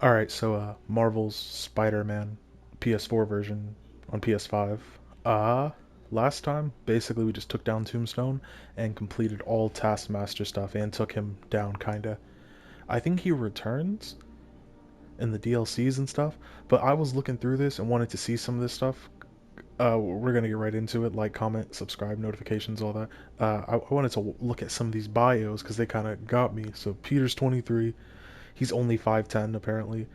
Alright, so Marvel's Spider-Man PS4 version on PS5. Uh, Last time, basically we just took down Tombstone and completed all Taskmaster stuff and took him down, kinda. I think he returns in the DLCs and stuff, but I was looking through this and wanted to see some of this stuff. We're gonna get right into it. Like, comment, subscribe, notifications, all that. I wanted to look at some of these bios because they kind of got me. So Peter's 23. He's only 5'10", apparently.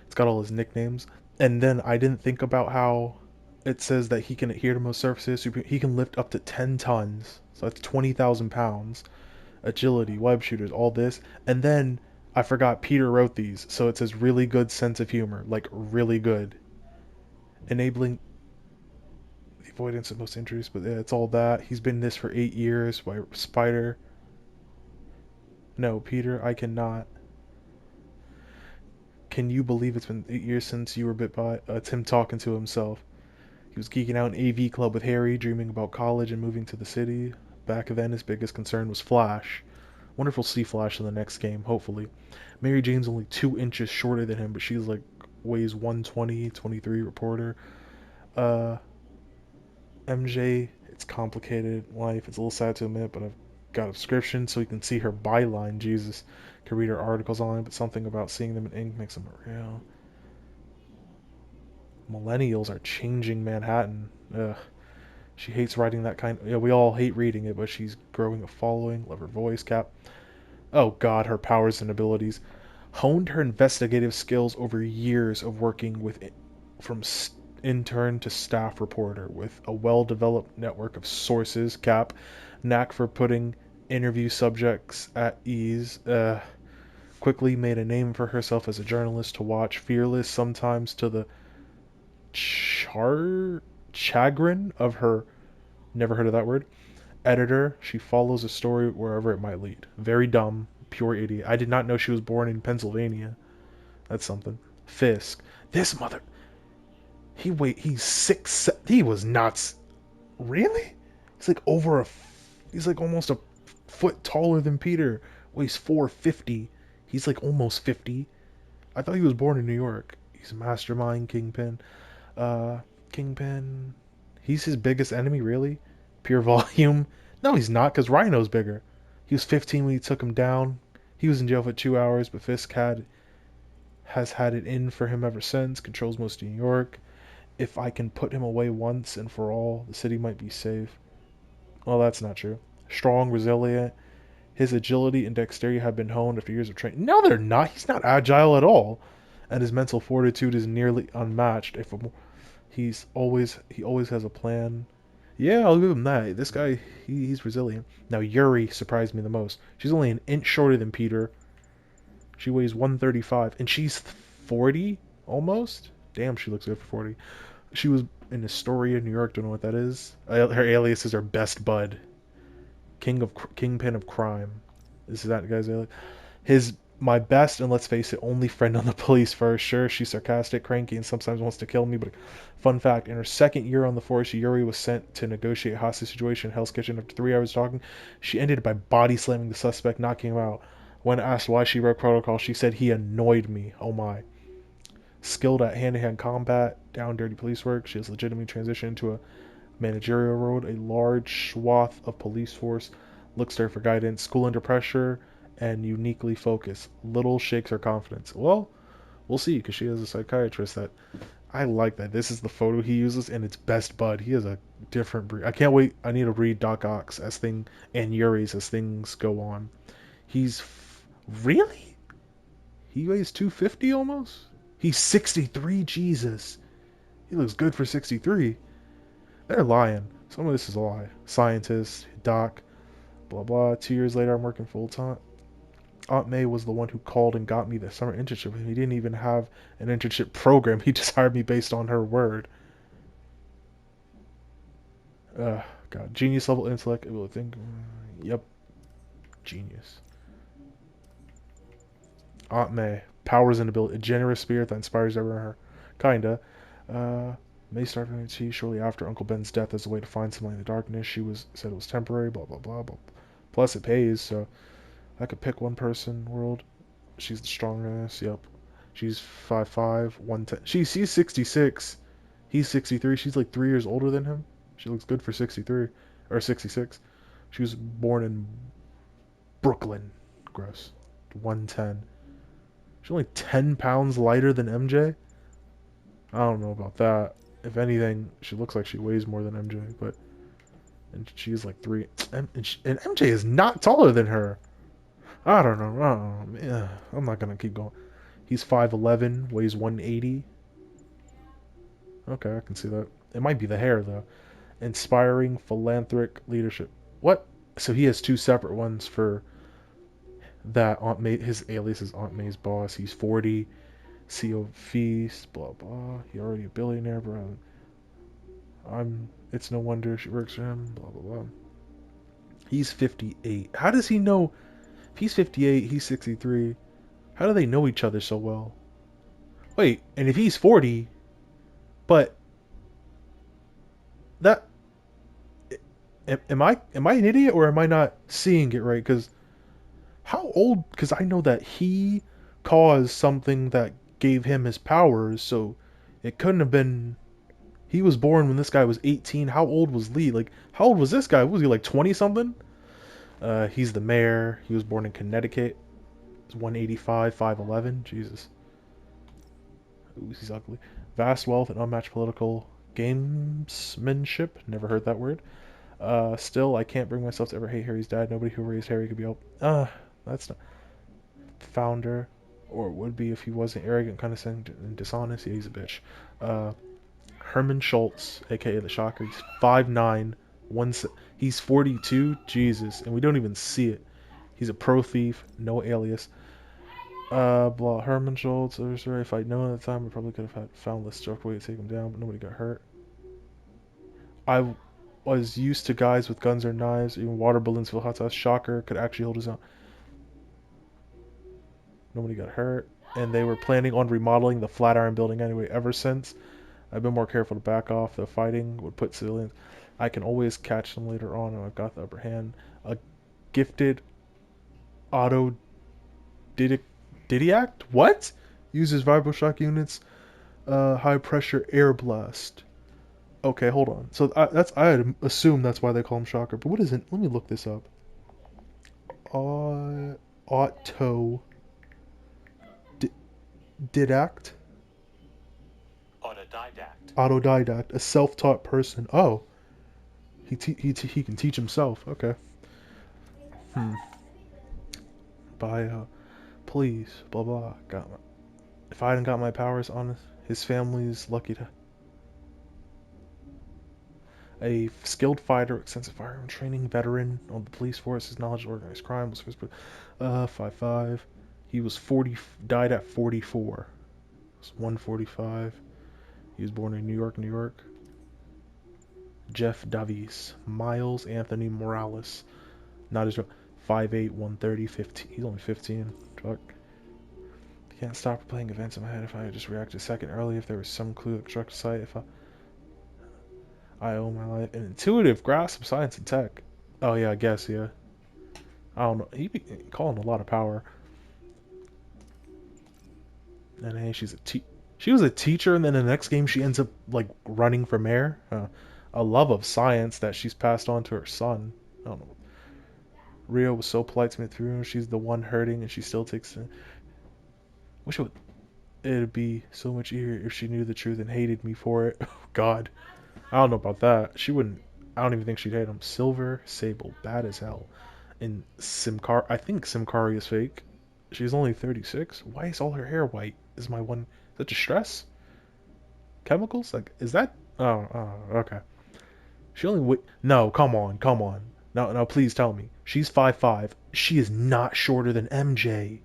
It's got all his nicknames. And then I didn't think about how it says that he can adhere to most surfaces. He can lift up to 10 tons. So that's 20,000 pounds. Agility, web shooters, all this. And then I forgot Peter wrote these. So it says really good sense of humor. Like, really good. Enabling the avoidance of most injuries. But yeah, it's all that. He's been in this for 8 years by Spider. No, Peter, I cannot. Can you believe it's been 8 years since you were bit by? It's him talking to himself. He was geeking out in AV Club with Harry, dreaming about college and moving to the city. Back then, his biggest concern was Flash. Wonder if we'll see Flash in the next game, hopefully. Mary Jane's only 2 inches shorter than him, but she's like weighs 120, 23 reporter. Uh, MJ, it's complicated life. It's a little sad to admit, but I've got a subscription so you can see her byline. Jesus, can read her articles online, but something about seeing them in ink makes them real. Millennials are changing Manhattan. Ugh. She hates writing that kind. Yeah, we all hate reading it, but she's growing a following. Love her voice, Cap. Oh God, her powers and abilities. Honed her investigative skills over years of working with from intern to staff reporter with a well-developed network of sources. Cap, knack for putting interview subjects at ease. Quickly made a name for herself as a journalist to watch. Fearless, sometimes to the chagrin of her. Never heard of that word. Editor, she follows a story wherever it might lead. Very dumb, pure idiot. I did not know she was born in Pennsylvania. That's something. Fisk. This mother. He's 6. He was nuts. Really? He's like over a. He's like almost a foot taller than Peter. Weighs 450. He's like almost 50. I thought he was born in New York. He's a mastermind, Kingpin. Uh, Kingpin. He's his biggest enemy, really? Pure volume? No, he's not, because Rhino's bigger. He was 15 when he took him down. He was in jail for 2 hours, but has had it in for him ever since. Controls most of New York. If I can put him away once and for all, the city might be safe. Well, that's not true. Strong, resilient. His agility and dexterity have been honed after years of training. No, they're not. He's not agile at all. And his mental fortitude is nearly unmatched. If he always has a plan. Yeah, I'll give him that. This guy, he's resilient. Now Yuri surprised me the most. She's only an inch shorter than Peter. She weighs 135, and she's 40 almost. Damn, she looks good for 40. She was in Astoria, New York. Don't know what that is. Her alias is her best bud, Kingpin of Crime. This is that guy's alias. His my best and let's face it, only friend on the police force. Sure, she's sarcastic, cranky, and sometimes wants to kill me, but fun fact, in her second year on the force, Yuri was sent to negotiate a hostage situation in Hell's Kitchen. After 3 hours talking, she ended by body slamming the suspect, knocking him out. When asked why she wrote protocol, she said he annoyed me. Oh my. Skilled at hand-to-hand combat, down dirty police work, she has legitimately transitioned into a managerial role. A large swath of police force looks to her for guidance, school under pressure, and uniquely focused. Little shakes her confidence. Well, we'll see, because she has a psychiatrist that I like that. This is the photo he uses, and it's best bud. He has a different breed. I can't wait. I need to read Doc Ock's as thing and Yuri's as things go on. He's really? He weighs 250 almost. He's 63. Jesus, he looks good for 63. They're lying. Some of this is a lie. Scientist, Doc, blah blah. 2 years later, I'm working full time. Aunt May was the one who called and got me the summer internship. He didn't even have an internship program. He just hired me based on her word. God. Genius level intellect, able to think. Yep. Genius. Aunt May. Powers and ability. A generous spirit that inspires everyone. Her. Kinda. May started from tea shortly after Uncle Ben's death as a way to find something in the darkness. She was said it was temporary. Blah blah blah. Blah. Plus it pays, so I could pick one person. World. She's the strongest. Yep. She's 5'5", 110. She's 66. He's 63. She's like 3 years older than him. She looks good for 63 or 66. She was born in Brooklyn. Gross. 110. She's only 10 pounds lighter than MJ. I don't know about that. If anything, she looks like she weighs more than MJ, but and she's like three. And MJ is not taller than her. I don't know. Yeah, I'm not gonna keep going. He's 5'11", weighs 180. Okay, I can see that. It might be the hair though. Inspiring philanthropic leadership. What? So he has two separate ones for that. Aunt May, his alias is Aunt May's boss. He's 40. CEO Feast. Blah blah. He already a billionaire, bro. It's no wonder she works for him. Blah blah blah. He's 58. How does he know? If he's 58, he's 63. How do they know each other so well? Wait, and if he's 40, but that am I an idiot or am I not seeing it right? Because how old? Because I know that he caused something that gave him his powers, so it couldn't have been. He was born when this guy was 18. How old was Lee? Like, how old was this guy? Was he like 20 something? He's the mayor. He was born in Connecticut. He's 185, 5'11. Jesus. Ooh, he's ugly. Vast wealth and unmatched political gamesmanship. Never heard that word. Still, I can't bring myself to ever hate Harry's dad. Nobody who raised Harry could be helped. That's not. Founder, or would be if he wasn't arrogant, condescending, and dishonest. Yeah, he's a bitch. Herman Schultz, aka the Shocker. He's 5'9", he's 42. Jesus, and we don't even see it. He's a pro thief, no alias. Blah. Herman Schultz. Sorry, if I'd known at the time, I probably could have found this struck way to take him down, but nobody got hurt. I was used to guys with guns or knives, even water balloons full of hot sauce. Shocker could actually hold his own. Nobody got hurt, and they were planning on remodeling the Flatiron building anyway. Ever since, I've been more careful to back off. The fighting would put civilians. I can always catch them later on, and I've got the upper hand. A gifted auto Didiact? What? Uses vibroshock units, high pressure air blast. Okay, hold on. So I had assumed that's why they call him Shocker. But what is it? Let me look this up. Auto didact. Autodidact. A self-taught person. Oh, he can teach himself. Okay. Bio. Please. Blah blah. If I hadn't got my powers on his family's lucky to. A skilled fighter, extensive firearm training, veteran on the police force, his knowledge of organized crime was 5'5". He was 40, died at 44. He was 145. He was born in New York, New York. Jeff Davies. Miles Anthony Morales. Not his real. 5'8", 130, 15. He's only 15. Fuck. Can't stop playing events in my head if I just reacted a second early, if there was some clue that struck sight, if I owe my life. An intuitive grasp of science and tech. Oh yeah, I guess, yeah. I don't know. He be calling a lot of power. And hey, she was a teacher, and then the next game she ends up like running for mayor. A love of science that she's passed on to her son. I don't know. Rio was so polite to me through. She's the one hurting, and she still takes it. Wish it'd be so much easier if she knew the truth and hated me for it. Oh God, I don't know about that. She wouldn't. I don't even think she'd hate him. Silver Sable, bad as hell. And I think Simkari is fake. She's only 36. Why is all her hair white? Is my one. Is that distress? Chemicals? Like, is that? Oh, okay. She only No, come on. Now, please tell me. She's 5'5". She is not shorter than MJ.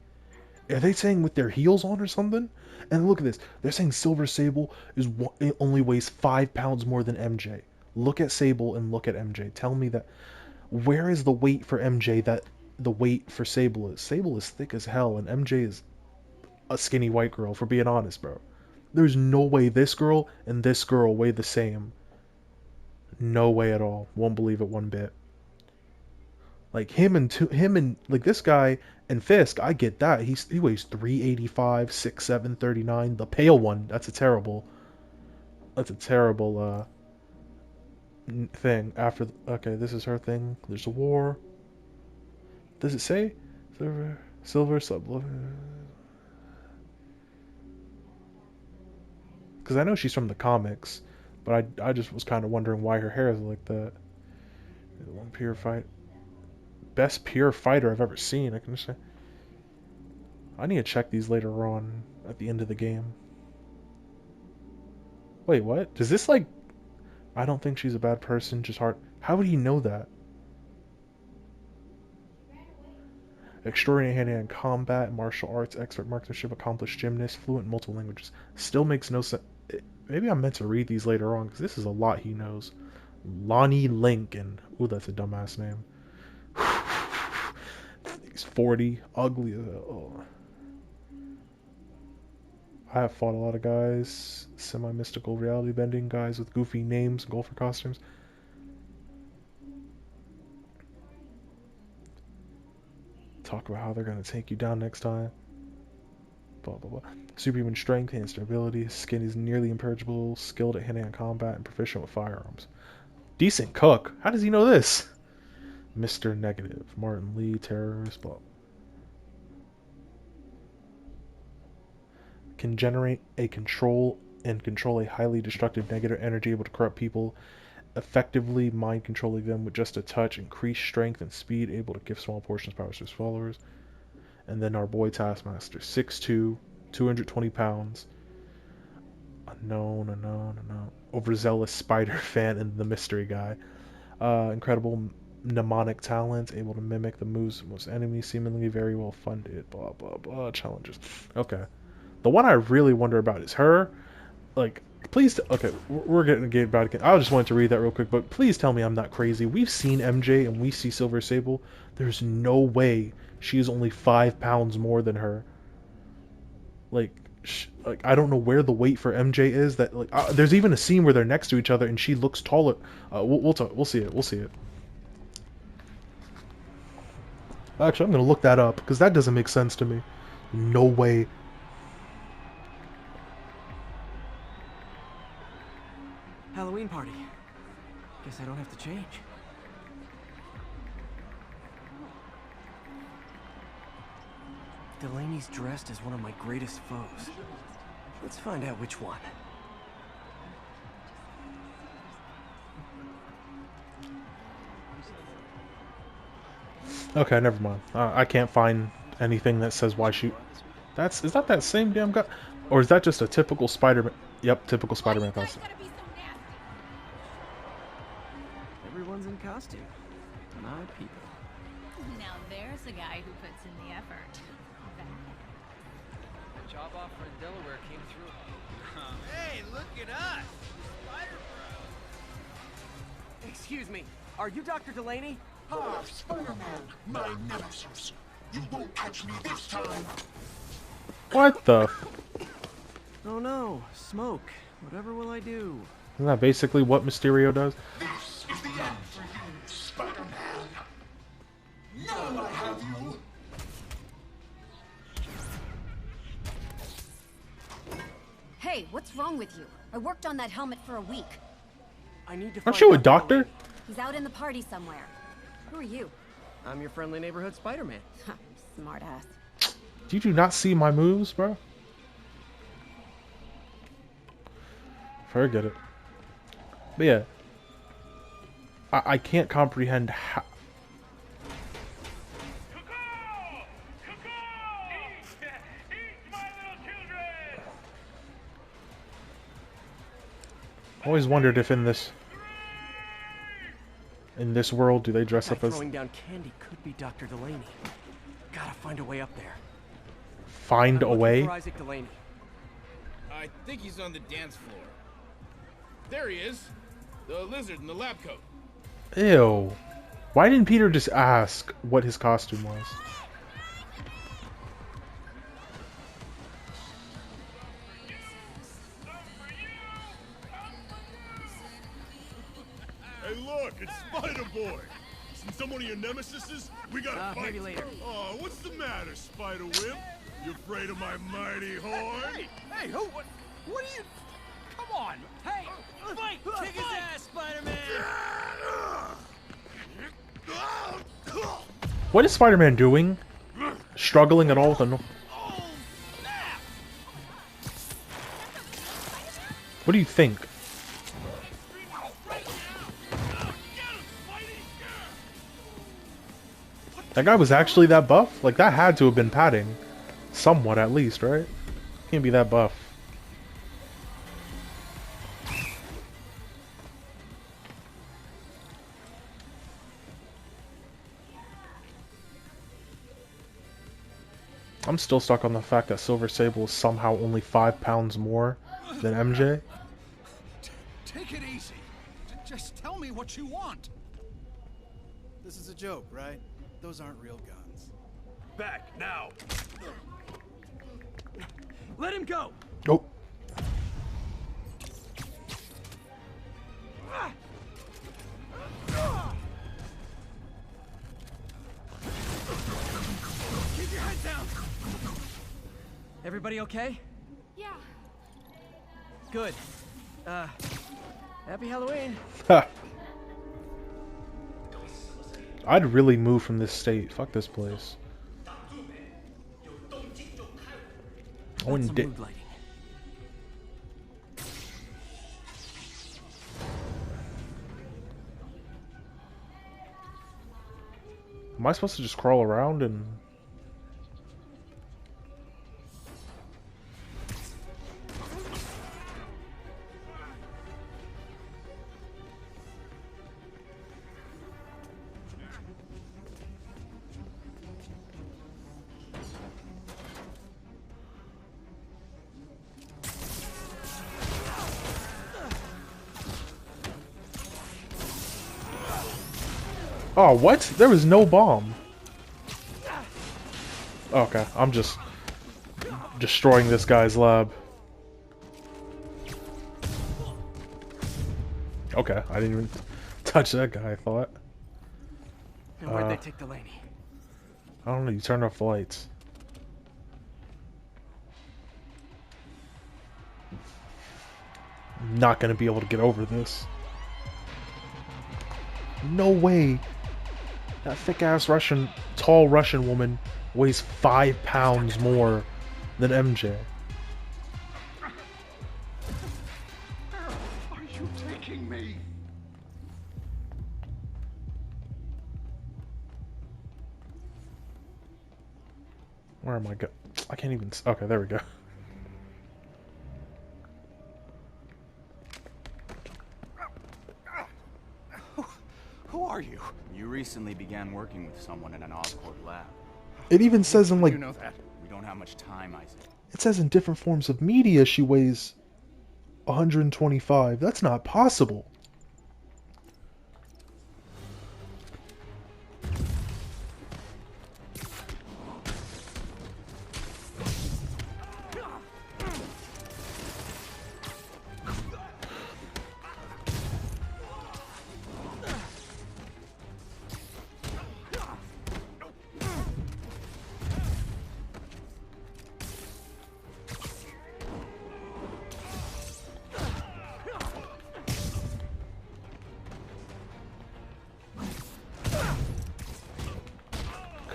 Are they saying with their heels on or something? And look at this. They're saying Silver Sable it only weighs 5 pounds more than MJ. Look at Sable and look at MJ. Tell me that. Where is the weight for MJ that the weight for Sable is? Sable is thick as hell, and MJ is a skinny white girl, for being honest, bro. There's no way this girl and this girl weigh the same. No way at all. Won't believe it one bit. Like him and like this guy And Fisk, I get that. He weighs 385, 6'7", 39. The pale one, that's a terrible thing. After okay, this is her thing. There's a war. Does it say silver sub? Because I know she's from the comics, but I just was kind of wondering why her hair is like that. One pure fight, best pure fighter I've ever seen. I can say. I need to check these later on at the end of the game. Wait, what? Does this like? I don't think she's a bad person. Just hard. How would he know that? Extraordinary hand-to-hand combat, martial arts, expert marksmanship, accomplished gymnast, fluent in multiple languages. Still makes no sense. Maybe I'm meant to read these later on, because this is a lot he knows. Lonnie Lincoln. Ooh, that's a dumbass name. He's 40. Ugly as hell. I have fought a lot of guys. Semi-mystical reality-bending guys with goofy names, golfer costumes. Talk about how they're going to take you down next time. Blah, blah, blah. Superhuman strength, hand stability, skin is nearly impenetrable, skilled at hand-to-hand combat, and proficient with firearms. Decent cook. How does he know this? Mr. Negative. Martin Lee, terrorist, blah. Can generate a control a highly destructive negative energy able to corrupt people, effectively mind controlling them with just a touch, increased strength and speed, able to give small portions of powers to his followers. And then our boy Taskmaster, 6'2", 220 pounds. Unknown. Overzealous spider fan and the mystery guy. Incredible mnemonic talent, able to mimic the moves of most enemies, seemingly very well funded. Blah, blah, blah. Challenges. Okay. The one I really wonder about is her. Like, please. Okay, we're getting about it again. I just wanted to read that real quick, but please tell me I'm not crazy. We've seen MJ and we see Silver Sable. There's no way she is only 5 pounds more than her. Like, I don't know where the weight for MJ is. That like, there's even a scene where they're next to each other and she looks taller. We'll talk. We'll see it. We'll see it. Actually, I'm gonna look that up because that doesn't make sense to me. No way. Halloween party. Guess I don't have to change. Delaney's dressed as one of my greatest foes. Let's find out which one. Okay, never mind. I can't find anything that says why she... Is that that same damn guy? Or is that just a typical Spider-Man? Yep, typical Spider-Man costume. Everyone's in costume. My people. Now there's a guy who puts in the effort. The job offer in Delaware came through. Hey, look at us! Spider Bros! Excuse me, are you Dr. Delaney? Ah, Spider-Man, my nemesis. You won't catch me this time. What the? Oh no, smoke. Whatever will I do? Isn't that basically what Mysterio does? This is the end for you, Spider-Man. Now I have you. Hey, what's wrong with you? I worked on that helmet for a week. I need to Aren't find you a Dr. doctor? Delaney. He's out in the party somewhere. Who are you? I'm your friendly neighborhood Spider-Man. Smart ass. Did you not see my moves, bro? Forget it. But yeah. I can't comprehend how... I always wondered if in this world do they dress up as... Throwing down candy could be Dr. Delaney. Gotta find a way up there. Find a way? For Isaac Delaney. I think he's on the dance floor. There he is. The lizard in the lab coat. Ew. Why didn't Peter just ask what his costume was? Hey look, it's Spider-Boy. Seen some of your nemesises? We gotta fight. Maybe later. Oh, what's the matter, Spiderwimp? You afraid of my mighty horn? Hey, who? What are you? Come on! Hey, fight! Kick his ass, Spider-Man! What is Spider-Man doing? Struggling at all with a... What do you think? That guy was actually that buff? Like, that had to have been padding. Somewhat, at least, right? Can't be that buff. I'm still stuck on the fact that Silver Sable is somehow only 5 pounds more than MJ. Take it easy. Just tell me what you want. This is a joke, right? Those aren't real guns. Back, now! Let him go! Oh. Keep your head down! Everybody okay? Yeah. Good. Happy Halloween. Ha. I'd really move from this state. Fuck this place. I wouldn't Some mood lighting. Am I supposed to just crawl around and... Oh, what? There was no bomb. Okay, I'm just destroying this guy's lab. Okay, I didn't even touch that guy, I thought. And where'd they take Delaney? I don't know, you turned off the lights. I'm not gonna be able to get over this. No way. That thick-ass tall Russian woman weighs 5 pounds more than MJ. Are you taking me? Where am I go? I can't even... Okay, there we go. Who are you? You recently began working with someone in an Oscorp lab. It even says in, like... You know that. We don't have much time, Isaac. It says in different forms of media she weighs 125. That's not possible.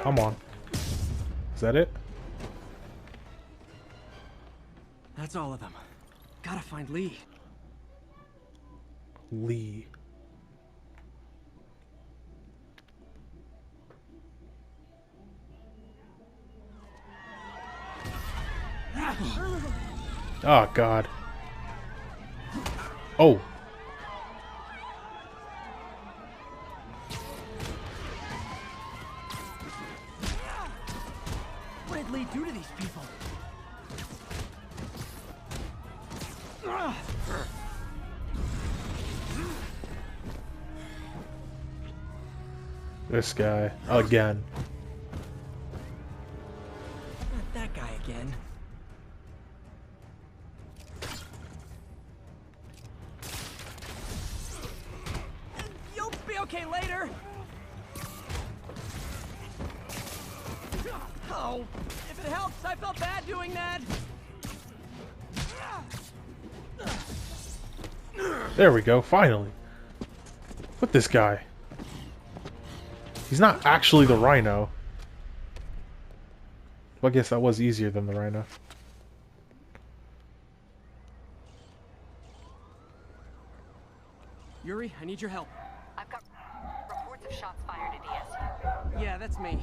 Come on. Is that it? That's all of them. Gotta find Lee. Lee. Oh, God. Oh. What did Lee do to these people? This guy. Again. Not that guy again. You'll be okay later. Ow! If it helps, I felt bad doing that. There we go, finally. With this guy. He's not actually the Rhino. Well, I guess that was easier than the Rhino. Yuri, I need your help. I've got reports of shots fired at ESU. Yeah, that's me.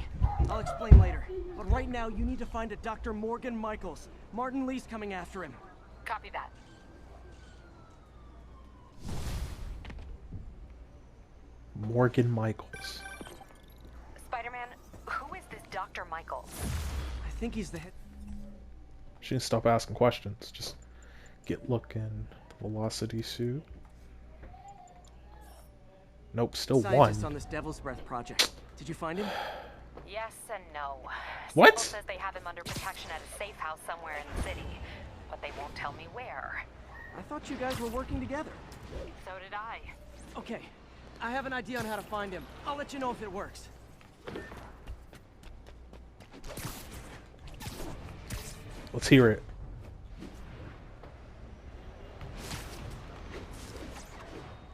I'll explain later. But right now, you need to find a Dr. Morgan Michaels. Martin Lee's coming after him. Copy that. Morgan Michaels. Spider-Man, who is this Dr. Michaels? I think he's the head. She didn't stop asking questions. Just get looking. The velocity suit. Nope, still Scientist one. on this Devil's Breath project. Did you find him? Yes and no. What? Civil says they have him under protection at a safe house somewhere in the city, but they won't tell me where. I thought you guys were working together. So did I. Okay, I have an idea on how to find him. I'll let you know if it works. Let's hear it.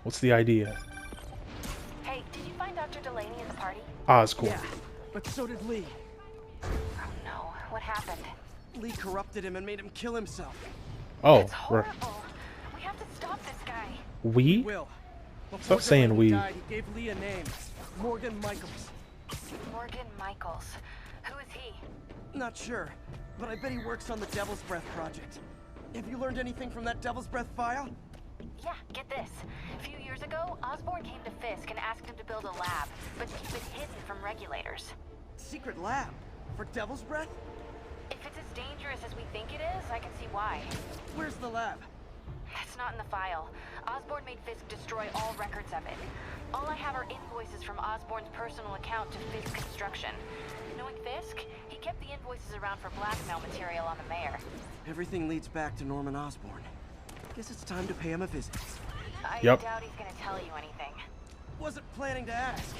What's the idea? Hey, did you find Dr. Delaney in the party? Oscorp. Yeah, but so did Lee. Oh no, what happened? Lee corrupted him and made him kill himself. Oh, It's horrible. We have to stop this guy. we? Will. Stop saying we. Died, he gave Lee a name. Morgan Michaels. Morgan Michaels. Who is he? Not sure, but I bet he works on the Devil's Breath project. Have you learned anything from that Devil's Breath file? Yeah, get this. A few years ago, Osborn came to Fisk and asked him to build a lab, but keep it hidden from regulators. Secret lab? For Devil's Breath? If it's as dangerous as we think it is, I can see why. Where's the lab? That's not in the file. Osborn made Fisk destroy all records of it. All I have are invoices from Osborn's personal account to Fisk Construction. Knowing Fisk, he kept the invoices around for blackmail material on the mayor. Everything leads back to Norman Osborn. Guess it's time to pay him a visit. I Yep. doubt he's gonna tell you anything. Wasn't planning to ask.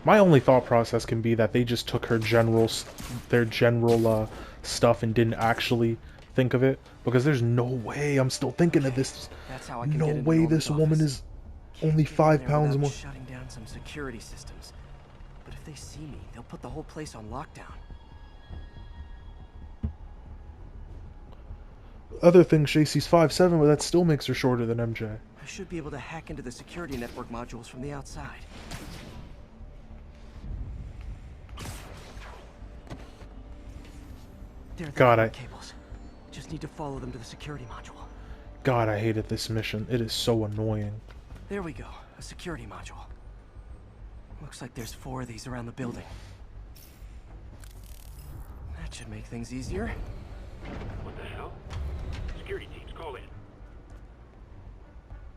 My only thought process can be that they just took her their general stuff and didn't actually think of it, because there's no way I'm still thinking of this. That's how I can No get into way Norman's this woman office. is Can't only get in 5 there pounds without more. shutting down some security systems. But if they see me, they'll put the whole place on lockdown. Other thing, Shacey's 5'7", but that still makes her shorter than MJ. I should be able to hack into the security network modules from the outside. There are the God, network cables. Just need to follow them to the security module. God, I hated this mission. It is so annoying. There we go. A security module. Looks like there's 4 of these around the building. That should make things easier. What the hell? Security teams, call in.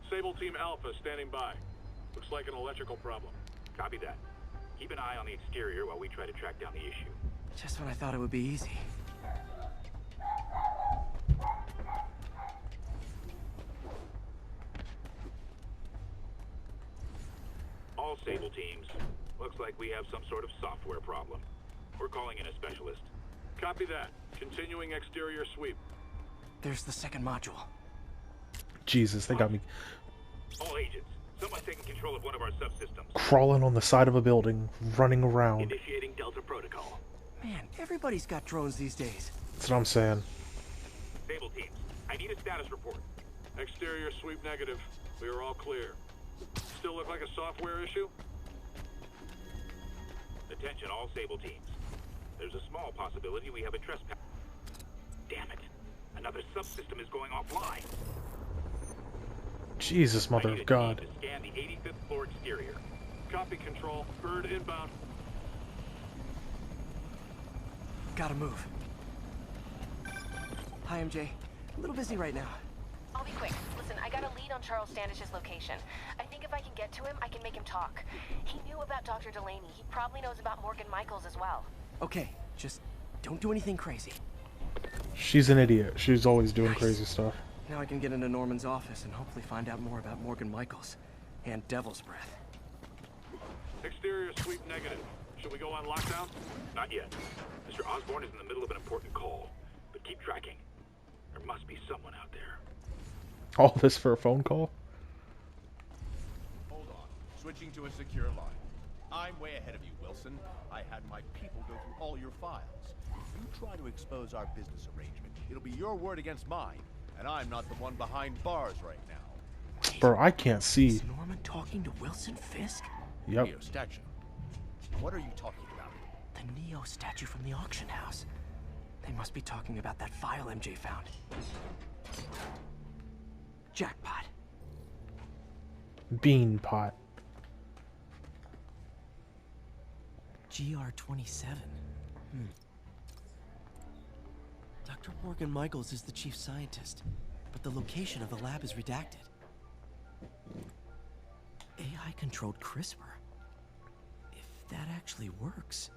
Sable Team Alpha standing by. Looks like an electrical problem. Copy that. Keep an eye on the exterior while we try to track down the issue. Just when I thought it would be easy. All Sable teams. Looks like we have some sort of software problem. We're calling in a specialist. Copy that. Continuing exterior sweep. There's the second module. Jesus, they got me All agents, someone taking control of one of our subsystems. crawling on the side of a building, running around. Initiating Delta Protocol. Man, everybody's got drones these days. That's what I'm saying. Sable teams, I need a status report. Exterior sweep negative. We are all clear. Still look like a software issue? Attention all Sable teams. There's a small possibility we have a trespass. Damn it. Another subsystem is going offline. Jesus, mother of God. To scan the 85th floor exterior. Copy control. Bird inbound. Gotta move. Hi, MJ. A little busy right now. I'll be quick. Listen, I got a lead on Charles Standish's location. I think if I can get to him, I can make him talk. He knew about Dr. Delaney. He probably knows about Morgan Michaels as well. Okay, just don't do anything crazy. She's an idiot. She's always doing crazy stuff. Now I can get into Norman's office and hopefully find out more about Morgan Michaels and Devil's Breath. Exterior sweep negative. Should we go on lockdown? Not yet. Mr. Osborn is in the middle of an important call, but keep tracking. There must be someone out there. All this for a phone call? Hold on. Switching to a secure line. I'm way ahead of you, Wilson. I had my people go through all your files. If you try to expose our business arrangement, it'll be your word against mine, and I'm not the one behind bars right now. Bro, I can't see. Is Norman talking to Wilson Fisk? Yep. Neo statue. What are you talking about? The Neo statue from the auction house. They must be talking about that file MJ found. Jackpot. Bean pot. GR27. Dr. Morgan Michaels is the chief scientist, but the location of the lab is redacted. AI-controlled CRISPR. If that actually works,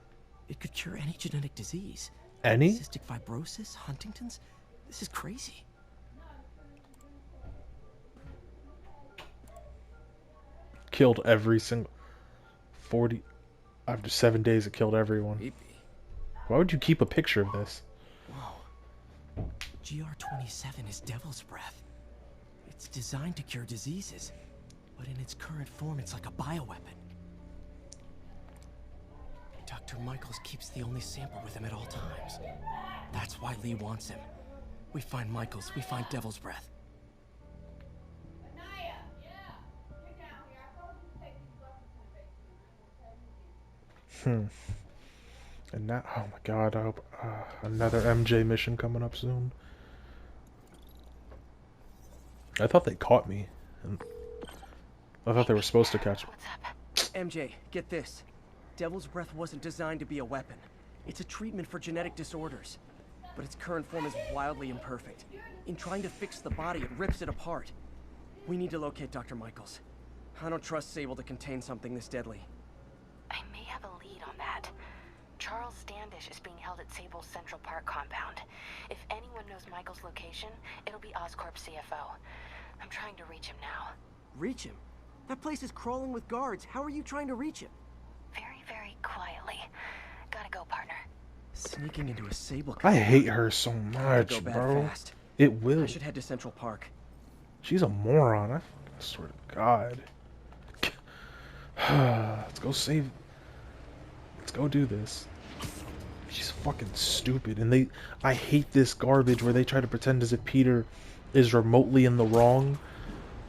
it could cure any genetic disease. Any? Cystic fibrosis, Huntington's. This is crazy. Killed every single 40 after 7 days it killed everyone. Why would you keep a picture of this? Whoa. GR27 is Devil's Breath. It's designed to cure diseases, but in its current form it's like a bioweapon. Dr. Michaels keeps the only sample with him at all times. That's why Lee wants him. We find Michaels, we find Devil's Breath. And now, oh my god, I hope another MJ mission coming up soon. I thought they caught me. And I thought they were supposed to catch me. MJ, get this. Devil's Breath wasn't designed to be a weapon. It's a treatment for genetic disorders. But its current form is wildly imperfect. In trying to fix the body, it rips it apart. We need to locate Dr. Michaels. I don't trust Sable to contain something this deadly. I may have a lead on that. Charles Standish is being held at Sable's Central Park compound. If anyone knows Michael's location, it'll be Oscorp's CFO. I'm trying to reach him now. Reach him? That place is crawling with guards. How are you trying to reach him? Very, very quietly. Gotta go, partner. Sneaking into a Sable I hate her so much, bro. Fast. It will. I should head to Central Park. She's a moron. I swear to God. Let's go save. Let's go do this. She's fucking stupid, and I hate this garbage where they try to pretend as if Peter is remotely in the wrong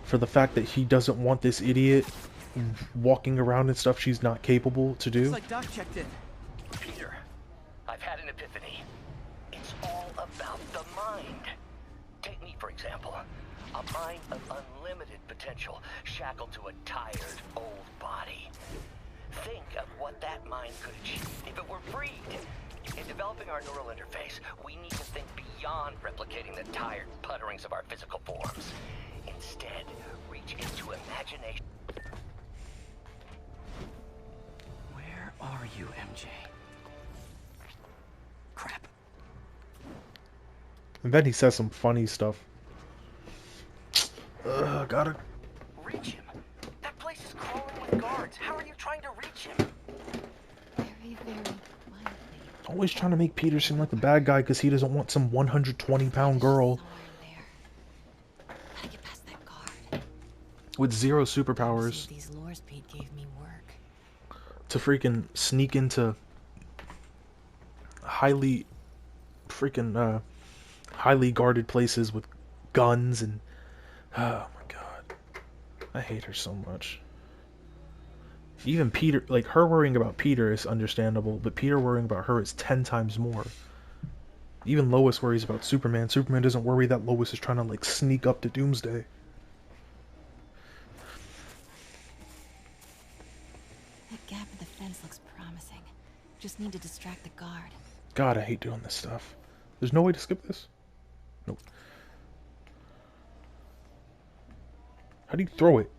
for the fact that he doesn't want this idiot walking around and stuff she's not capable to do. It's like Doc checked in. Peter, I've had an epiphany. It's all about the mind. Take me, for example. A mind of unlimited potential, shackled to a tired, old body. Think of what that mind could achieve if it were freed. In developing our neural interface, we need to think beyond replicating the tired putterings of our physical forms. Instead, reach into imagination. Where are you, MJ? Crap. And then he says some funny stuff. Gotta. Reach him. That place is crawling with guards. How are you trying to reach him? Very, very quietly. Always trying to make Peter seem like the bad guy because he doesn't want some 120-pound girl Gotta get past that guard. with zero superpowers These lures Pete gave me work. to freaking sneak into highly guarded places with guns and oh my god, I hate her so much. Even Peter, like, her worrying about Peter is understandable, but Peter worrying about her is 10 times more. Even Lois worries about Superman. Superman doesn't worry that Lois is trying to, like, sneak up to Doomsday. That gap in the fence looks promising. Just need to distract the guard. God, I hate doing this stuff. There's no way to skip this? Nope. How do you throw it?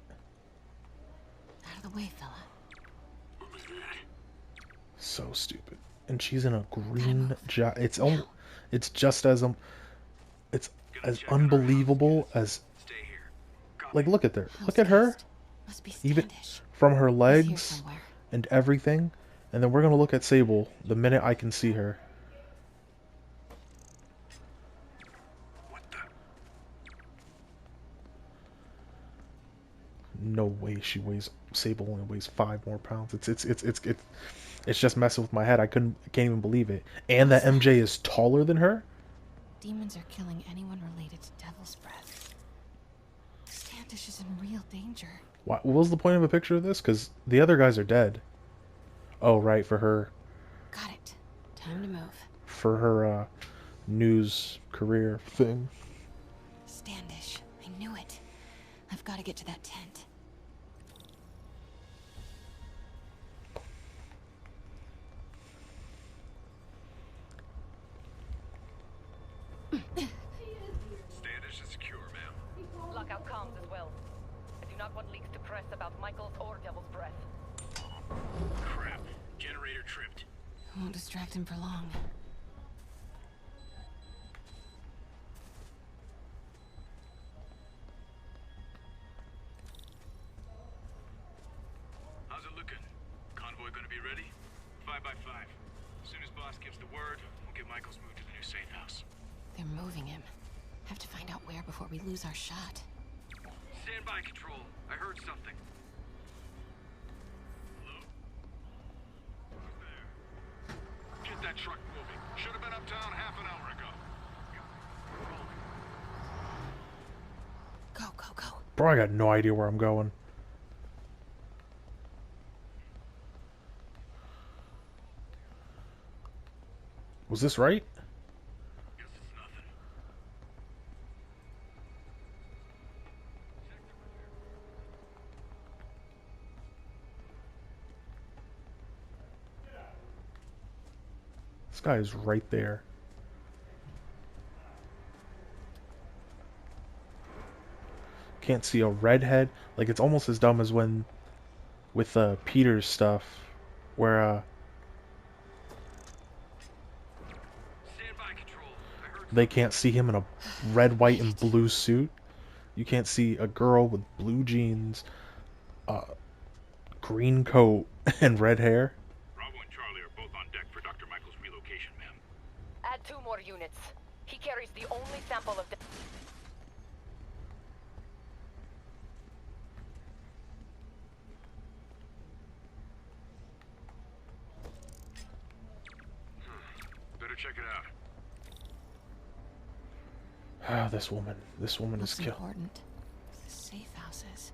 Out of the way, fella. So stupid. And she's in a green jacket. It's just as it's as unbelievable as, like, look at her. Look at her. Even from her legs and everything, and then we're gonna look at Sable the minute I can see her. No way Sable only weighs 5 more pounds. It's just messing with my head. Can't even believe it. And that MJ is taller than her? Demons are killing anyone related to Devil's Breath. Standish is in real danger. What was the point of a picture of this? Because the other guys are dead. Oh, right, for her. Got it. Time to move. For her, news career thing. Standish. I knew it. I've got to get to that tent. Standish is secure, ma'am. Lockout comms as well. I do not want leaks to press about Michaels or Devil's Breath. Crap. Generator tripped. I won't distract him for long. How's it looking? Convoy gonna be ready? 5 by 5. As soon as boss gives the word, we'll get Michaels moved to the new safe house. They're moving him. Have to find out where before we lose our shot. Stand by, Control. I heard something. Hello? Who's there? Get that truck moving. Should have been uptown half an hour ago. Go, go, go. Bro, I got no idea where I'm going. Was this right? Guess it's nothing. This guy is right there. Can't see a redhead. Like, it's almost as dumb as when with Peter's stuff where they can't see him in a red, white, and blue suit. You can't see a girl with blue jeans, green coat, and red hair. Bravo and Charlie are both on deck for Dr. Michael's relocation, ma'am. Add 2 more units. He carries the only sample of Better check it out. Ah, this woman is killed. Important. The safe houses.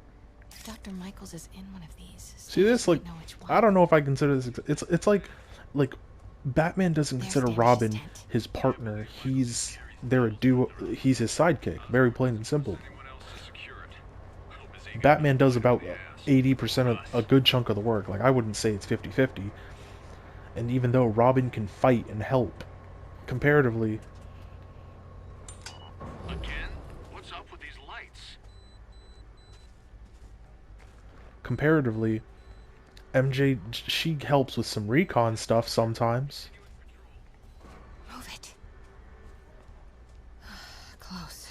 If Dr. Michaels is in one of these. See this? Like, I don't know if I consider this. It's like Batman doesn't consider Robin his partner. They're a duo. He's his sidekick. Very plain and simple. Batman does about 80% of a good chunk of the work. Like, I wouldn't say it's 50-50. And even though Robin can fight and help, comparatively. Again? What's up with these lights? Comparatively, MJ, she helps with some recon stuff sometimes. Move it. Close.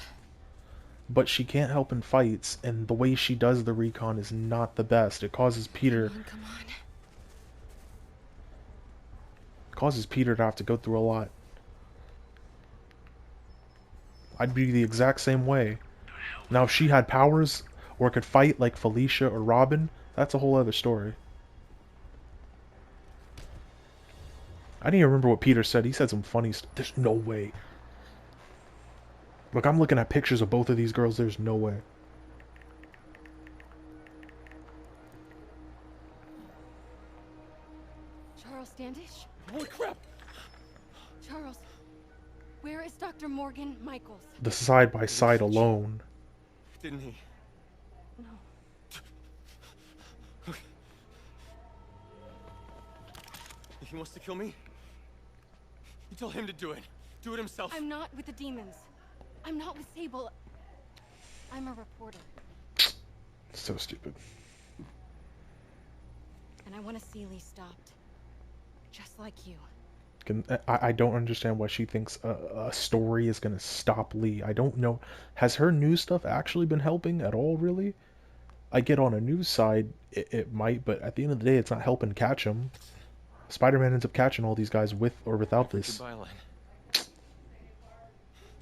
But she can't help in fights, and the way she does the recon is not the best. It causes Peter... Come on. Causes Peter to have to go through a lot. I'd be the exact same way. Now, if she had powers, or could fight like Felicia or Robin, that's a whole other story. I didn't even remember what Peter said. He said some funny stuff. There's no way. Look, I'm looking at pictures of both of these girls. There's no way. Charles Standish? Holy crap! Charles, where is Dr. Morgan Michaels? The side by side alone. Didn't he? No. He wants to kill me? You tell him to do it. Do it himself. I'm not with the demons. I'm not with Sable. I'm a reporter. So stupid. And I want to see Lee stopped. Just like you. I don't understand why she thinks a story is going to stop Lee. I don't know. Has her new stuff actually been helping at all, really? I get on a news side, it might, but at the end of the day, it's not helping catch him. Spider-Man ends up catching all these guys with or without this.